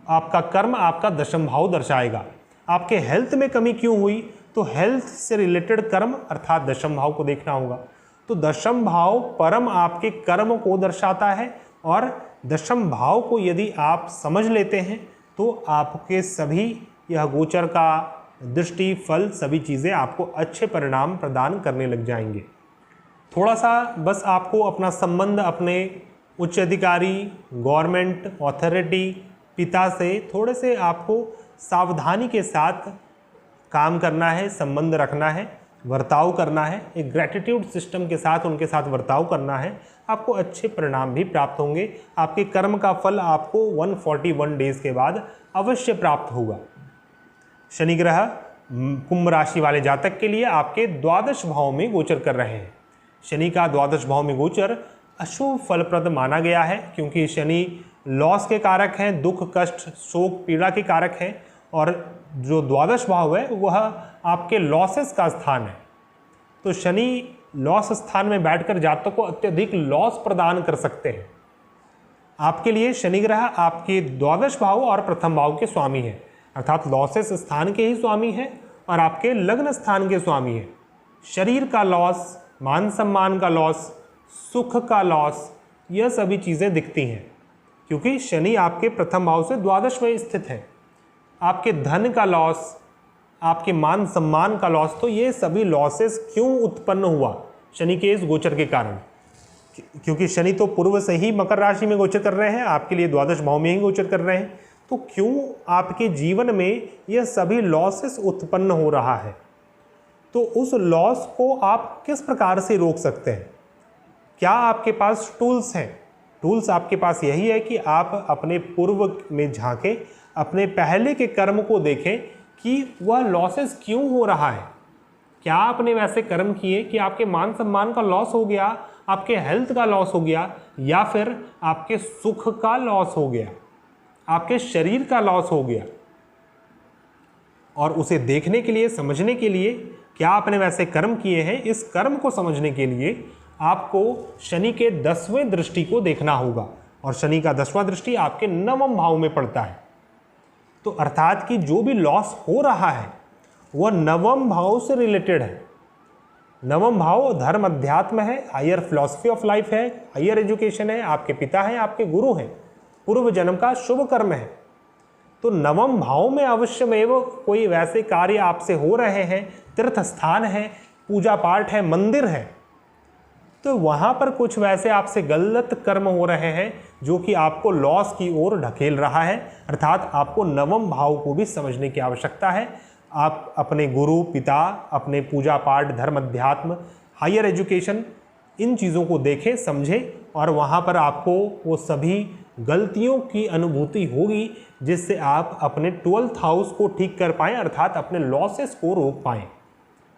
आपका कर्म आपका 10वां भाव दर्शाएगा। आपके हेल्थ में कमी क्यों हुई, तो हेल्थ से रिलेटेड कर्म अर्थात 10वां भाव को देखना होगा। तो 10वां भाव परम आपके कर्म को दर्शाता है, और 10वां भाव को यदि आप समझ लेते हैं तो आपके सभी यह गोचर का दृष्टि फल सभी चीज़ें आपको अच्छे परिणाम प्रदान करने लग जाएंगे। थोड़ा सा बस आपको अपना संबंध अपने उच्च अधिकारी, गवर्नमेंट अथॉरिटी, पिता से थोड़े से आपको सावधानी के साथ काम करना है, संबंध रखना है, वर्ताव करना है, एक ग्रैटिट्यूड सिस्टम के साथ उनके साथ वर्ताव करना है। आपको अच्छे परिणाम भी प्राप्त होंगे। आपके कर्म का फल आपको 141 डेज के बाद अवश्य प्राप्त होगा। शनि ग्रह कुंभ राशि वाले जातक के लिए आपके द्वादश भाव में गोचर कर रहे हैं। शनि का द्वादश भाव में गोचर अशुभ फलप्रद माना गया है, क्योंकि शनि लॉस के कारक हैं, दुख कष्ट शोक पीड़ा के कारक हैं, और जो द्वादश भाव है वह आपके लॉसेस का स्थान है। तो शनि लॉस स्थान में बैठकर जातक को अत्यधिक लॉस प्रदान कर सकते हैं। आपके लिए शनि ग्रह आपके द्वादश भाव और प्रथम भाव के स्वामी हैं, अर्थात लॉसेस स्थान के ही स्वामी हैं और आपके लग्न स्थान के स्वामी हैं। शरीर का लॉस, मान सम्मान का लॉस, सुख का लॉस, यह सभी चीज़ें दिखती हैं, क्योंकि शनि आपके प्रथम भाव से द्वादश में स्थित है। आपके धन का लॉस, आपके मान सम्मान का लॉस, तो ये सभी लॉसेस क्यों उत्पन्न हुआ शनि के इस गोचर के कारण, क्योंकि शनि तो पूर्व से ही मकर राशि में गोचर कर रहे हैं, आपके लिए द्वादश भाव में ही गोचर कर रहे हैं। तो क्यों आपके जीवन में यह सभी लॉसेस उत्पन्न हो रहा है, तो उस लॉस को आप किस प्रकार से रोक सकते हैं? क्या आपके पास टूल्स हैं? टूल्स आपके पास यही है कि आप अपने पूर्व में झांकें, अपने पहले के कर्म को देखें कि वह लॉसेस क्यों हो रहा है। क्या आपने वैसे कर्म किए कि आपके मान सम्मान का लॉस हो गया, आपके हेल्थ का लॉस हो गया, या फिर आपके सुख का लॉस हो गया, आपके शरीर का लॉस हो गया? और उसे देखने के लिए, समझने के लिए क्या आपने वैसे कर्म किए हैं, इस कर्म को समझने के लिए आपको शनि के 10वें दृष्टि को देखना होगा, और शनि का 10वां दृष्टि आपके 9वें भाव में पड़ता है। तो अर्थात कि जो भी लॉस हो रहा है वह 9वें भाव से रिलेटेड है। 9वां भाव धर्म अध्यात्म है, हायर फिलॉसफी ऑफ लाइफ है, हायर एजुकेशन है, आपके पिता हैं, आपके गुरु हैं, पूर्व जन्म का शुभ कर्म है। तो 9वें भाव में अवश्यमेव कोई वैसे कार्य आपसे हो रहे हैं, तीर्थ स्थान है, पूजा पाठ है, मंदिर है, तो वहाँ पर कुछ वैसे आपसे गलत कर्म हो रहे हैं जो कि आपको लॉस की ओर ढकेल रहा है। अर्थात आपको 9वें भाव को भी समझने की आवश्यकता है। आप अपने गुरु, पिता, अपने पूजा पाठ, धर्म अध्यात्म, हायर एजुकेशन, इन चीज़ों को देखें, समझें, और वहाँ पर आपको वो सभी गलतियों की अनुभूति होगी जिससे आप अपने 12th हाउस को ठीक कर पाएँ, अर्थात अपने लॉसेस को रोक पाएँ।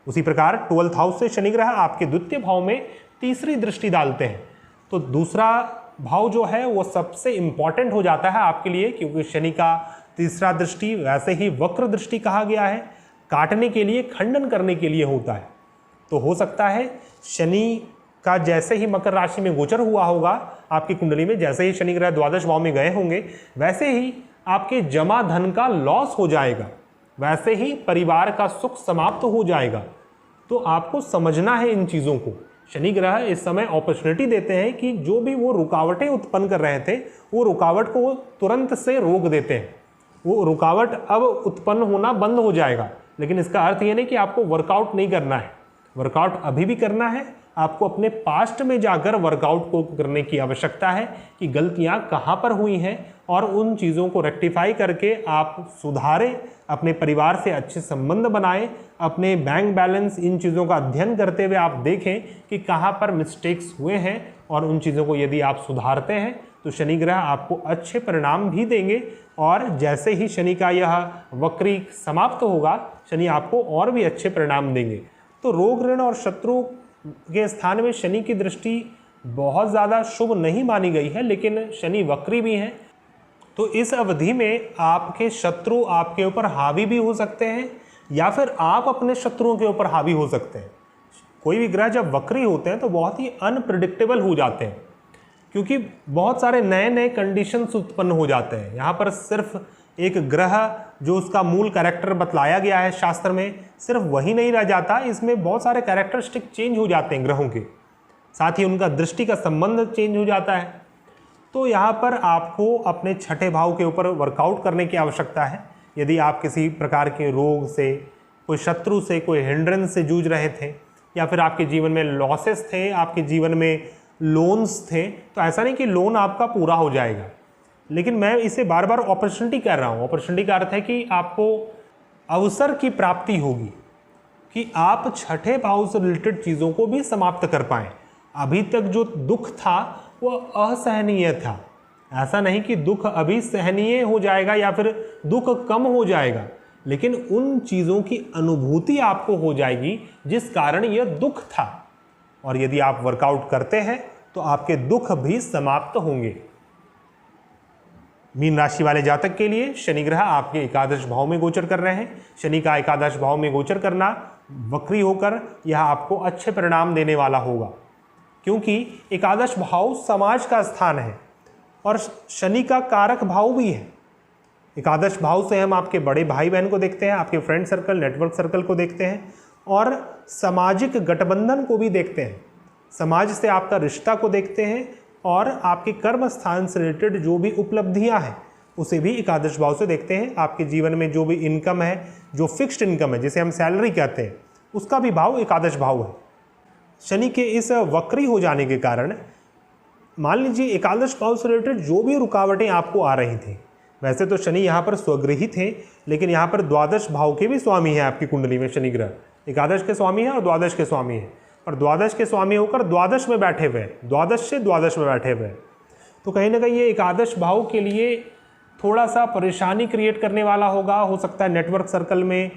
उसी प्रकार 12th हाउस से शनि ग्रह आपके द्वितीय भाव में तीसरी दृष्टि डालते हैं, तो दूसरा भाव जो है वो सबसे इम्पॉर्टेंट हो जाता है आपके लिए, क्योंकि शनि का तीसरा दृष्टि वैसे ही वक्र दृष्टि कहा गया है, काटने के लिए, खंडन करने के लिए होता है। तो हो सकता है शनि का जैसे ही मकर राशि में गोचर हुआ होगा आपकी कुंडली में, जैसे ही शनि ग्रह द्वादश भाव में गए होंगे, वैसे ही आपके जमा धन का लॉस हो जाएगा, वैसे ही परिवार का सुख समाप्त हो जाएगा। तो आपको समझना है इन चीज़ों को। शनि ग्रह इस समय अपॉर्चुनिटी देते हैं कि जो भी वो रुकावटें उत्पन्न कर रहे थे, वो रुकावट को तुरंत से रोक देते हैं। वो रुकावट अब उत्पन्न होना बंद हो जाएगा, लेकिन इसका अर्थ ये नहीं कि आपको वर्कआउट नहीं करना है। वर्कआउट अभी भी करना है, आपको अपने पास्ट में जाकर वर्कआउट को करने की आवश्यकता है कि गलतियां कहां पर हुई हैं, और उन चीज़ों को रेक्टिफाई करके आप सुधारें, अपने परिवार से अच्छे संबंध बनाएं, अपने बैंक बैलेंस, इन चीज़ों का अध्ययन करते हुए आप देखें कि कहां पर मिस्टेक्स हुए हैं, और उन चीज़ों को यदि आप सुधारते हैं तो शनि ग्रह आपको अच्छे परिणाम भी देंगे और जैसे ही शनि का यह वक्री समाप्त होगा शनि आपको और भी अच्छे परिणाम देंगे। तो रोग ऋण और शत्रु के स्थान में शनि की दृष्टि बहुत ज़्यादा शुभ नहीं मानी गई है, लेकिन शनि वक्री भी हैं, तो इस अवधि में आपके शत्रु आपके ऊपर हावी भी हो सकते हैं या फिर आप अपने शत्रुओं के ऊपर हावी हो सकते हैं। कोई भी ग्रह जब वक्री होते हैं तो बहुत ही अनप्रिडिक्टेबल हो जाते हैं, क्योंकि बहुत सारे नए नए कंडीशंस उत्पन्न हो जाते हैं। यहाँ पर सिर्फ एक ग्रह जो उसका मूल कैरेक्टर बतलाया गया है शास्त्र में, सिर्फ वही नहीं रह जाता, इसमें बहुत सारे कैरेक्टरिस्टिक चेंज हो जाते हैं ग्रहों के, साथ ही उनका दृष्टि का संबंध चेंज हो जाता है। तो यहाँ पर आपको अपने छठे भाव के ऊपर वर्कआउट करने की आवश्यकता है। यदि आप किसी प्रकार के रोग से, कोई शत्रु से, कोई हिंड्रेंस से जूझ रहे थे या फिर आपके जीवन में लॉसेस थे, आपके जीवन में लोन्स थे, तो ऐसा नहीं कि लोन आपका पूरा हो जाएगा, लेकिन मैं इसे बार बार अपॉर्चुनिटी कह रहा हूँ। अपॉर्चुनिटी का अर्थ है कि आपको अवसर की प्राप्ति होगी कि आप छठे भाव से रिलेटेड चीज़ों को भी समाप्त कर पाएँ। अभी तक जो दुख था वह असहनीय था, ऐसा नहीं कि दुख अभी सहनीय हो जाएगा या फिर दुख कम हो जाएगा, लेकिन उन चीज़ों की अनुभूति आपको हो जाएगी जिस कारण यह दुख था। और यदि आप वर्कआउट करते हैं तो आपके दुख भी समाप्त होंगे। मीन राशि वाले जातक के लिए शनि ग्रह आपके एकादश भाव में गोचर कर रहे हैं। शनि का एकादश भाव में गोचर करना वक्री होकर यह आपको अच्छे परिणाम देने वाला होगा, क्योंकि एकादश भाव समाज का स्थान है और शनि का कारक भाव भी है। एकादश भाव से हम आपके बड़े भाई बहन को देखते हैं, आपके फ्रेंड सर्कल, नेटवर्क सर्कल को देखते हैं और सामाजिक गठबंधन को भी देखते हैं। समाज से आपका रिश्ता को देखते हैं और आपके कर्म स्थान से रिलेटेड जो भी उपलब्धियां हैं उसे भी एकादश भाव से देखते हैं। आपके जीवन में जो भी इनकम है, जो फिक्स्ड इनकम है, जिसे हम सैलरी कहते हैं, उसका भी भाव एकादश भाव है। शनि के इस वक्री हो जाने के कारण मान लीजिए एकादश भाव से रिलेटेड जो भी रुकावटें आपको आ रही थी, वैसे तो शनि यहाँ पर स्वगृही थे, लेकिन यहाँ पर द्वादश भाव के भी स्वामी हैं आपकी कुंडली में। शनि ग्रह एकादश के स्वामी हैं और द्वादश के स्वामी हैं, और द्वादश के स्वामी होकर द्वादश में बैठे हुए हैं, द्वादश से द्वादश में बैठे हुए हैं। तो कहीं ना कहीं ये एकादश भाव के लिए थोड़ा सा परेशानी क्रिएट करने वाला होगा। हो सकता है नेटवर्क सर्कल में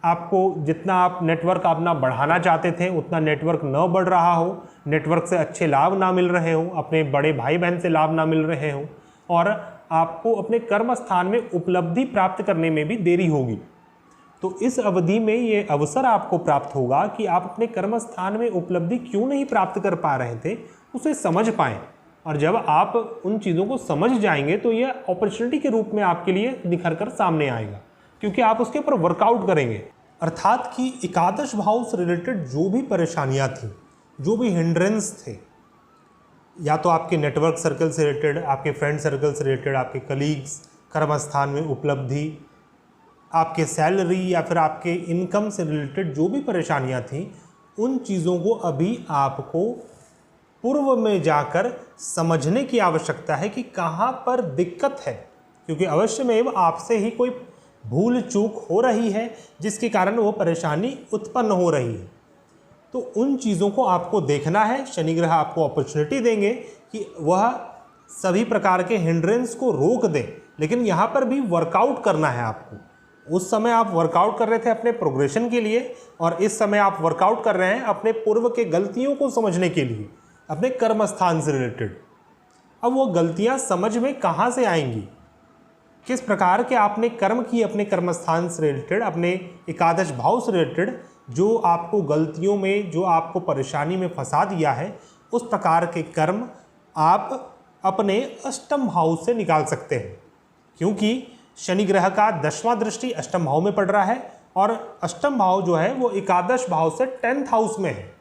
आपको जितना आप नेटवर्क अपना बढ़ाना चाहते थे उतना नेटवर्क न बढ़ रहा हो, नेटवर्क से अच्छे लाभ ना मिल रहे हों, अपने बड़े भाई बहन से लाभ ना मिल रहे हों, और आपको अपने कर्म स्थान में उपलब्धि प्राप्त करने में भी देरी होगी। तो इस अवधि में ये अवसर आपको प्राप्त होगा कि आप अपने कर्म स्थान में उपलब्धि क्यों नहीं प्राप्त कर पा रहे थे उसे समझ पाएँ, और जब आप उन चीज़ों को समझ जाएंगे तो यह अपॉर्चुनिटी के रूप में आपके लिए निखर कर सामने आएगा, क्योंकि आप उसके ऊपर वर्कआउट करेंगे। अर्थात कि एकादश भाव से रिलेटेड जो भी परेशानियां थी, जो भी हिंड्रेंस थे, या तो आपके नेटवर्क सर्कल से रिलेटेड, आपके फ्रेंड सर्कल से रिलेटेड, आपके कलीग्स, कर्म स्थान में उपलब्धि, आपके सैलरी या फिर आपके इनकम से रिलेटेड जो भी परेशानियां थी, उन चीज़ों को अभी आपको पूर्व में जाकर समझने की आवश्यकता है कि कहाँ पर दिक्कत है, क्योंकि अवश्य में आपसे ही कोई भूल चूक हो रही है जिसके कारण वो परेशानी उत्पन्न हो रही है। तो उन चीज़ों को आपको देखना है। शनि ग्रह आपको अपॉर्चुनिटी देंगे कि वह सभी प्रकार के हिंड्रेंस को रोक दें, लेकिन यहाँ पर भी वर्कआउट करना है आपको। उस समय आप वर्कआउट कर रहे थे अपने प्रोग्रेशन के लिए, और इस समय आप वर्कआउट कर रहे हैं अपने पूर्व के गलतियों को समझने के लिए, अपने कर्म स्थान से रिलेटेड। अब वो गलतियाँ समझ में कहाँ से आएंगी, किस प्रकार के आपने कर्म किए अपने कर्मस्थान से रिलेटेड, अपने एकादश भाव से रिलेटेड, जो आपको गलतियों में, जो आपको परेशानी में फंसा दिया है, उस प्रकार के कर्म आप अपने अष्टम भाव से निकाल सकते हैं, क्योंकि शनि ग्रह का 10वां दृष्टि अष्टम भाव में पड़ रहा है, और अष्टम भाव जो है वो एकादश भाव से 10th हाउस में है।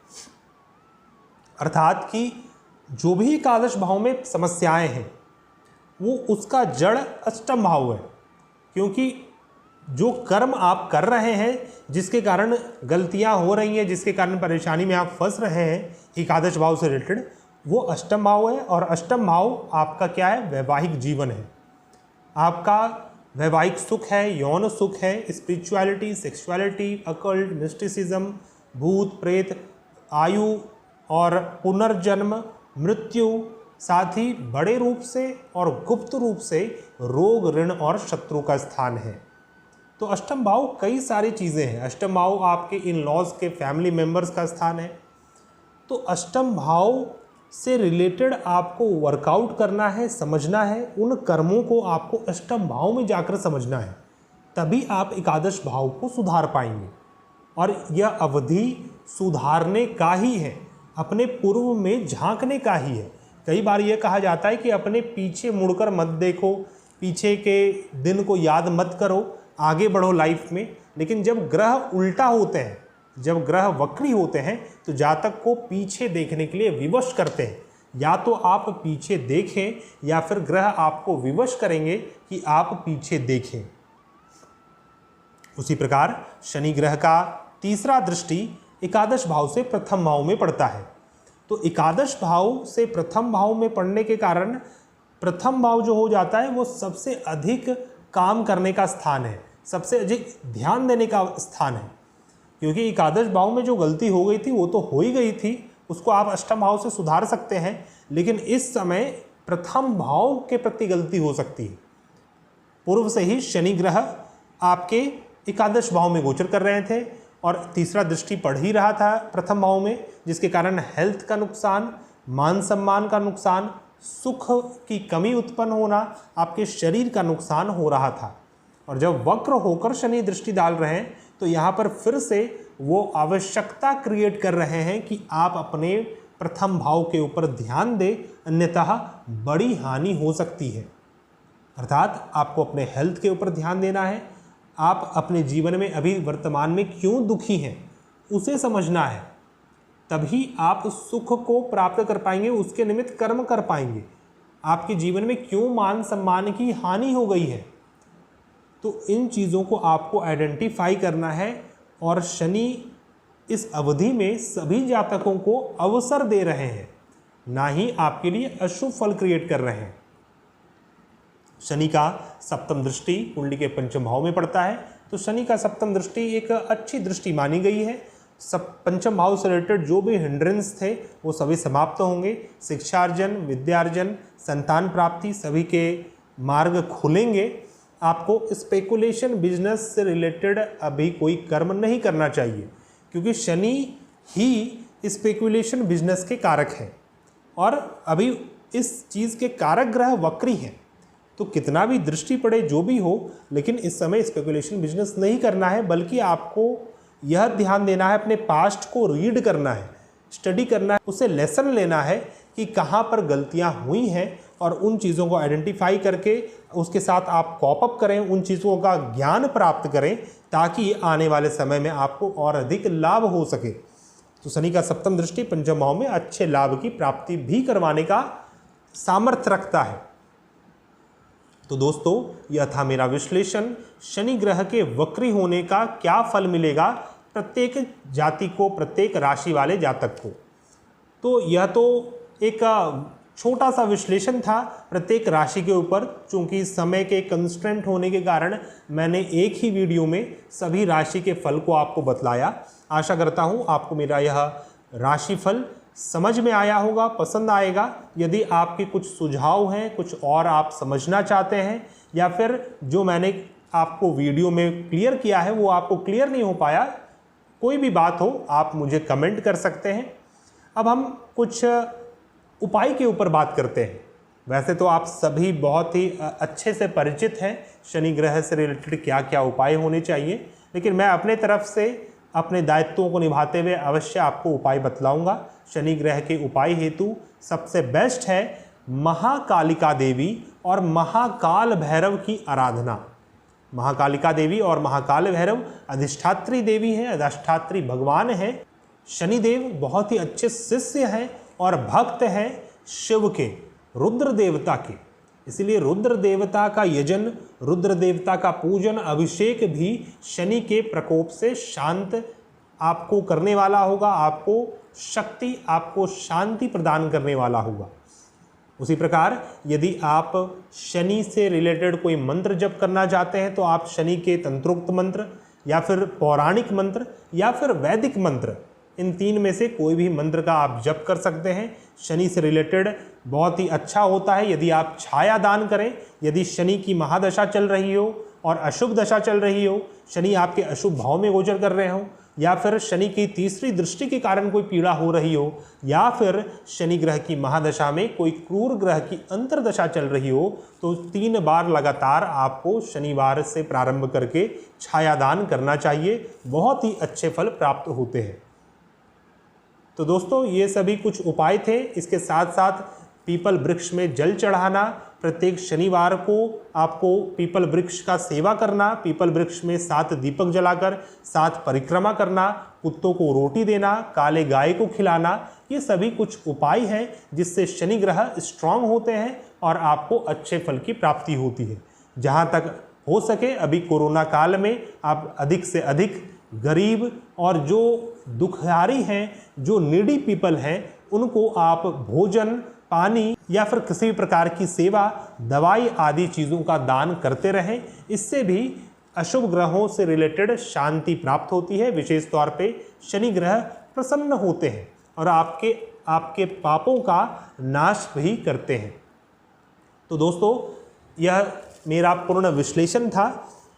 अर्थात कि जो भी एकादश भाव में समस्याएं हैं वो उसका जड़ अष्टम भाव है, क्योंकि जो कर्म आप कर रहे हैं, जिसके कारण गलतियां हो रही हैं, जिसके कारण परेशानी में आप फंस रहे हैं एकादश भाव से रिलेटेड, वो अष्टम भाव है। और अष्टम भाव आपका क्या है? वैवाहिक जीवन है, आपका वैवाहिक सुख है, यौन सुख है, स्पिरिचुअलिटी, सेक्सुअलिटी, अकल्ट, मिस्टिसिज्म, भूत प्रेत, आयु और पुनर्जन्म, मृत्यु, साथ ही बड़े रूप से और गुप्त रूप से रोग, ऋण और शत्रु का स्थान है। तो अष्टम भाव कई सारी चीज़ें हैं। अष्टम भाव आपके इन लॉज के फैमिली मेंबर्स का स्थान है। तो अष्टम भाव से रिलेटेड आपको वर्कआउट करना है, समझना है, उन कर्मों को आपको अष्टम भाव में जाकर समझना है, तभी आप एकादश भाव को सुधार पाएंगे। और यह अवधि सुधारने का ही है, अपने पूर्व में झांकने का ही है। कई बार यह कहा जाता है कि अपने पीछे मुड़कर मत देखो, पीछे के दिन को याद मत करो, आगे बढ़ो लाइफ में। लेकिन जब ग्रह उल्टा होते हैं, जब ग्रह वक्री होते हैं, तो जातक को पीछे देखने के लिए विवश करते हैं। या तो आप पीछे देखें या फिर ग्रह आपको विवश करेंगे कि आप पीछे देखें। उसी प्रकार शनि ग्रह का तीसरा दृष्टि एकादश भाव से प्रथम भाव में पड़ता है। तो एकादश भाव से प्रथम भाव में पड़ने के कारण प्रथम भाव जो हो जाता है वो सबसे अधिक काम करने का स्थान है, सबसे अधिक ध्यान देने का स्थान है। क्योंकि एकादश भाव में जो गलती हो गई थी वो तो हो ही गई थी, उसको आप अष्टम भाव से सुधार सकते हैं, लेकिन इस समय प्रथम भाव के प्रति गलती हो सकती है। पूर्व से ही शनि ग्रह आपके एकादश भाव में गोचर कर रहे थे और तीसरा दृष्टि पड़ ही रहा था प्रथम भाव में, जिसके कारण हेल्थ का नुकसान, मान सम्मान का नुकसान, सुख की कमी उत्पन्न होना, आपके शरीर का नुकसान हो रहा था। और जब वक्र होकर शनि दृष्टि डाल रहे हैं तो यहाँ पर फिर से वो आवश्यकता क्रिएट कर रहे हैं कि आप अपने प्रथम भाव के ऊपर ध्यान दें, अन्यथा बड़ी हानि हो सकती है। अर्थात आपको अपने हेल्थ के ऊपर ध्यान देना है। आप अपने जीवन में अभी वर्तमान में क्यों दुखी हैं उसे समझना है, तभी आप सुख को प्राप्त कर पाएंगे, उसके निमित्त कर्म कर पाएंगे। आपके जीवन में क्यों मान सम्मान की हानि हो गई है, तो इन चीज़ों को आपको आइडेंटिफाई करना है। और शनि इस अवधि में सभी जातकों को अवसर दे रहे हैं, ना ही आपके लिए अशुभ फल क्रिएट कर रहे हैं। शनि का सप्तम दृष्टि कुंडली के पंचम भाव में पड़ता है। तो शनि का सप्तम दृष्टि एक अच्छी दृष्टि मानी गई है। पंचम भाव से रिलेटेड जो भी हिंड्रेंस थे वो सभी समाप्त होंगे। शिक्षार्जन, विद्यार्जन, संतान प्राप्ति सभी के मार्ग खुलेंगे। आपको स्पेकुलेशन बिजनेस से रिलेटेड अभी कोई कर्म नहीं करना चाहिए, क्योंकि शनि ही स्पेकुलेशन बिजनेस के कारक है और अभी इस चीज़ के कारक ग्रह वक्री हैं। तो कितना भी दृष्टि पड़े जो भी हो, लेकिन इस समय स्पेकुलेशन बिजनेस नहीं करना है, बल्कि आपको यह ध्यान देना है, अपने पास्ट को रीड करना है, स्टडी करना है, उससे लेसन लेना है कि कहाँ पर गलतियाँ हुई हैं और उन चीज़ों को आइडेंटिफाई करके उसके साथ आप कॉप अप करें, उन चीज़ों का ज्ञान प्राप्त करें, ताकि आने वाले समय में आपको और अधिक लाभ हो सके। तो शनि का सप्तम दृष्टि पंचम भाव में अच्छे लाभ की प्राप्ति भी करवाने का सामर्थ्य रखता है। तो दोस्तों, यह था मेरा विश्लेषण। शनि ग्रह के वक्री होने का क्या फल मिलेगा प्रत्येक जाति को, प्रत्येक राशि वाले जातक को। तो यह तो एक छोटा सा विश्लेषण था प्रत्येक राशि के ऊपर। चूंकि समय के कंस्ट्रेंट होने के कारण मैंने एक ही वीडियो में सभी राशि के फल को आपको बतलाया। आशा करता हूँ आपको मेरा यह राशिफल समझ में आया होगा, पसंद आएगा। यदि आपके कुछ सुझाव हैं, कुछ और आप समझना चाहते हैं, या फिर जो मैंने आपको वीडियो में क्लियर किया है वो आपको क्लियर नहीं हो पाया, कोई भी बात हो, आप मुझे कमेंट कर सकते हैं। अब हम कुछ उपाय के ऊपर बात करते हैं। वैसे तो आप सभी बहुत ही अच्छे से परिचित हैं शनि ग्रह से रिलेटेड क्या क्या उपाय होने चाहिए, लेकिन मैं अपने तरफ से अपने दायित्वों को निभाते हुए अवश्य आपको उपाय बतलाऊंगा। शनि ग्रह के उपाय हेतु सबसे बेस्ट है महाकालिका देवी और महाकाल भैरव की आराधना। महाकालिका देवी और महाकाल भैरव अधिष्ठात्री देवी हैं, अधिष्ठात्री भगवान हैं। शनिदेव बहुत ही अच्छे शिष्य हैं और भक्त हैं शिव के, रुद्र देवता के। इसलिए रुद्र देवता का यजन, रुद्र देवता का पूजन, अभिषेक भी शनि के प्रकोप से शांत आपको करने वाला होगा, आपको शक्ति, आपको शांति प्रदान करने वाला होगा। उसी प्रकार यदि आप शनि से रिलेटेड कोई मंत्र जप करना चाहते हैं तो आप शनि के तंत्रोक्त मंत्र या फिर पौराणिक मंत्र या फिर वैदिक मंत्र इन 3 में से कोई भी मंत्र का आप जप कर सकते हैं। शनि से रिलेटेड बहुत ही अच्छा होता है यदि आप छाया दान करें। यदि शनि की महादशा चल रही हो और अशुभ दशा चल रही हो, शनि आपके अशुभ भाव में गोचर कर रहे हो, या फिर शनि की तीसरी दृष्टि के कारण कोई पीड़ा हो रही हो, या फिर शनि ग्रह की महादशा में कोई क्रूर ग्रह की अंतर्दशा चल रही हो, तो 3 बार लगातार आपको शनिवार से प्रारंभ करके छायादान करना चाहिए। बहुत ही अच्छे फल प्राप्त होते हैं। तो दोस्तों ये सभी कुछ उपाय थे। इसके साथ साथ पीपल वृक्ष में जल चढ़ाना, प्रत्येक शनिवार को आपको पीपल वृक्ष का सेवा करना, पीपल वृक्ष में 7 दीपक जलाकर 7 परिक्रमा करना, कुत्तों को रोटी देना, काले गाय को खिलाना, ये सभी कुछ उपाय हैं जिससे शनि ग्रह स्ट्रांग होते हैं और आपको अच्छे फल की प्राप्ति होती है। जहाँ तक हो सके अभी कोरोना काल में आप अधिक से अधिक गरीब और जो दुखियारी हैं, जो नीडी पीपल हैं, उनको आप भोजन, पानी या फिर किसी भी प्रकार की सेवा, दवाई आदि चीज़ों का दान करते रहें। इससे भी अशुभ ग्रहों से रिलेटेड शांति प्राप्त होती है। विशेष तौर पे शनि ग्रह प्रसन्न होते हैं और आपके पापों का नाश भी करते हैं। तो दोस्तों यह मेरा पूर्ण विश्लेषण था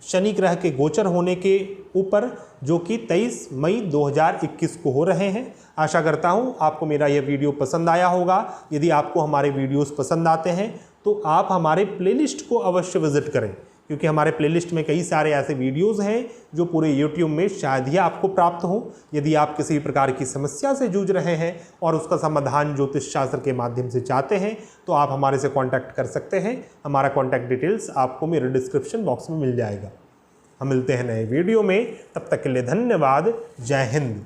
शनि ग्रह के गोचर होने के ऊपर, जो कि 23 मई 2021 को हो रहे हैं। आशा करता हूं आपको मेरा यह वीडियो पसंद आया होगा। यदि आपको हमारे वीडियोस पसंद आते हैं तो आप हमारे प्लेलिस्ट को अवश्य विजिट करें, क्योंकि हमारे प्लेलिस्ट में कई सारे ऐसे वीडियोस हैं जो पूरे यूट्यूब में शायद ही आपको प्राप्त हो। यदि आप किसी प्रकार की समस्या से जूझ रहे हैं और उसका समाधान ज्योतिष शास्त्र के माध्यम से चाहते हैं तो आप हमारे से कांटेक्ट कर सकते हैं। हमारा कांटेक्ट डिटेल्स आपको मेरे डिस्क्रिप्शन बॉक्स में मिल जाएगा। हम मिलते हैं नए वीडियो में, तब तक के लिए धन्यवाद। जय हिंद।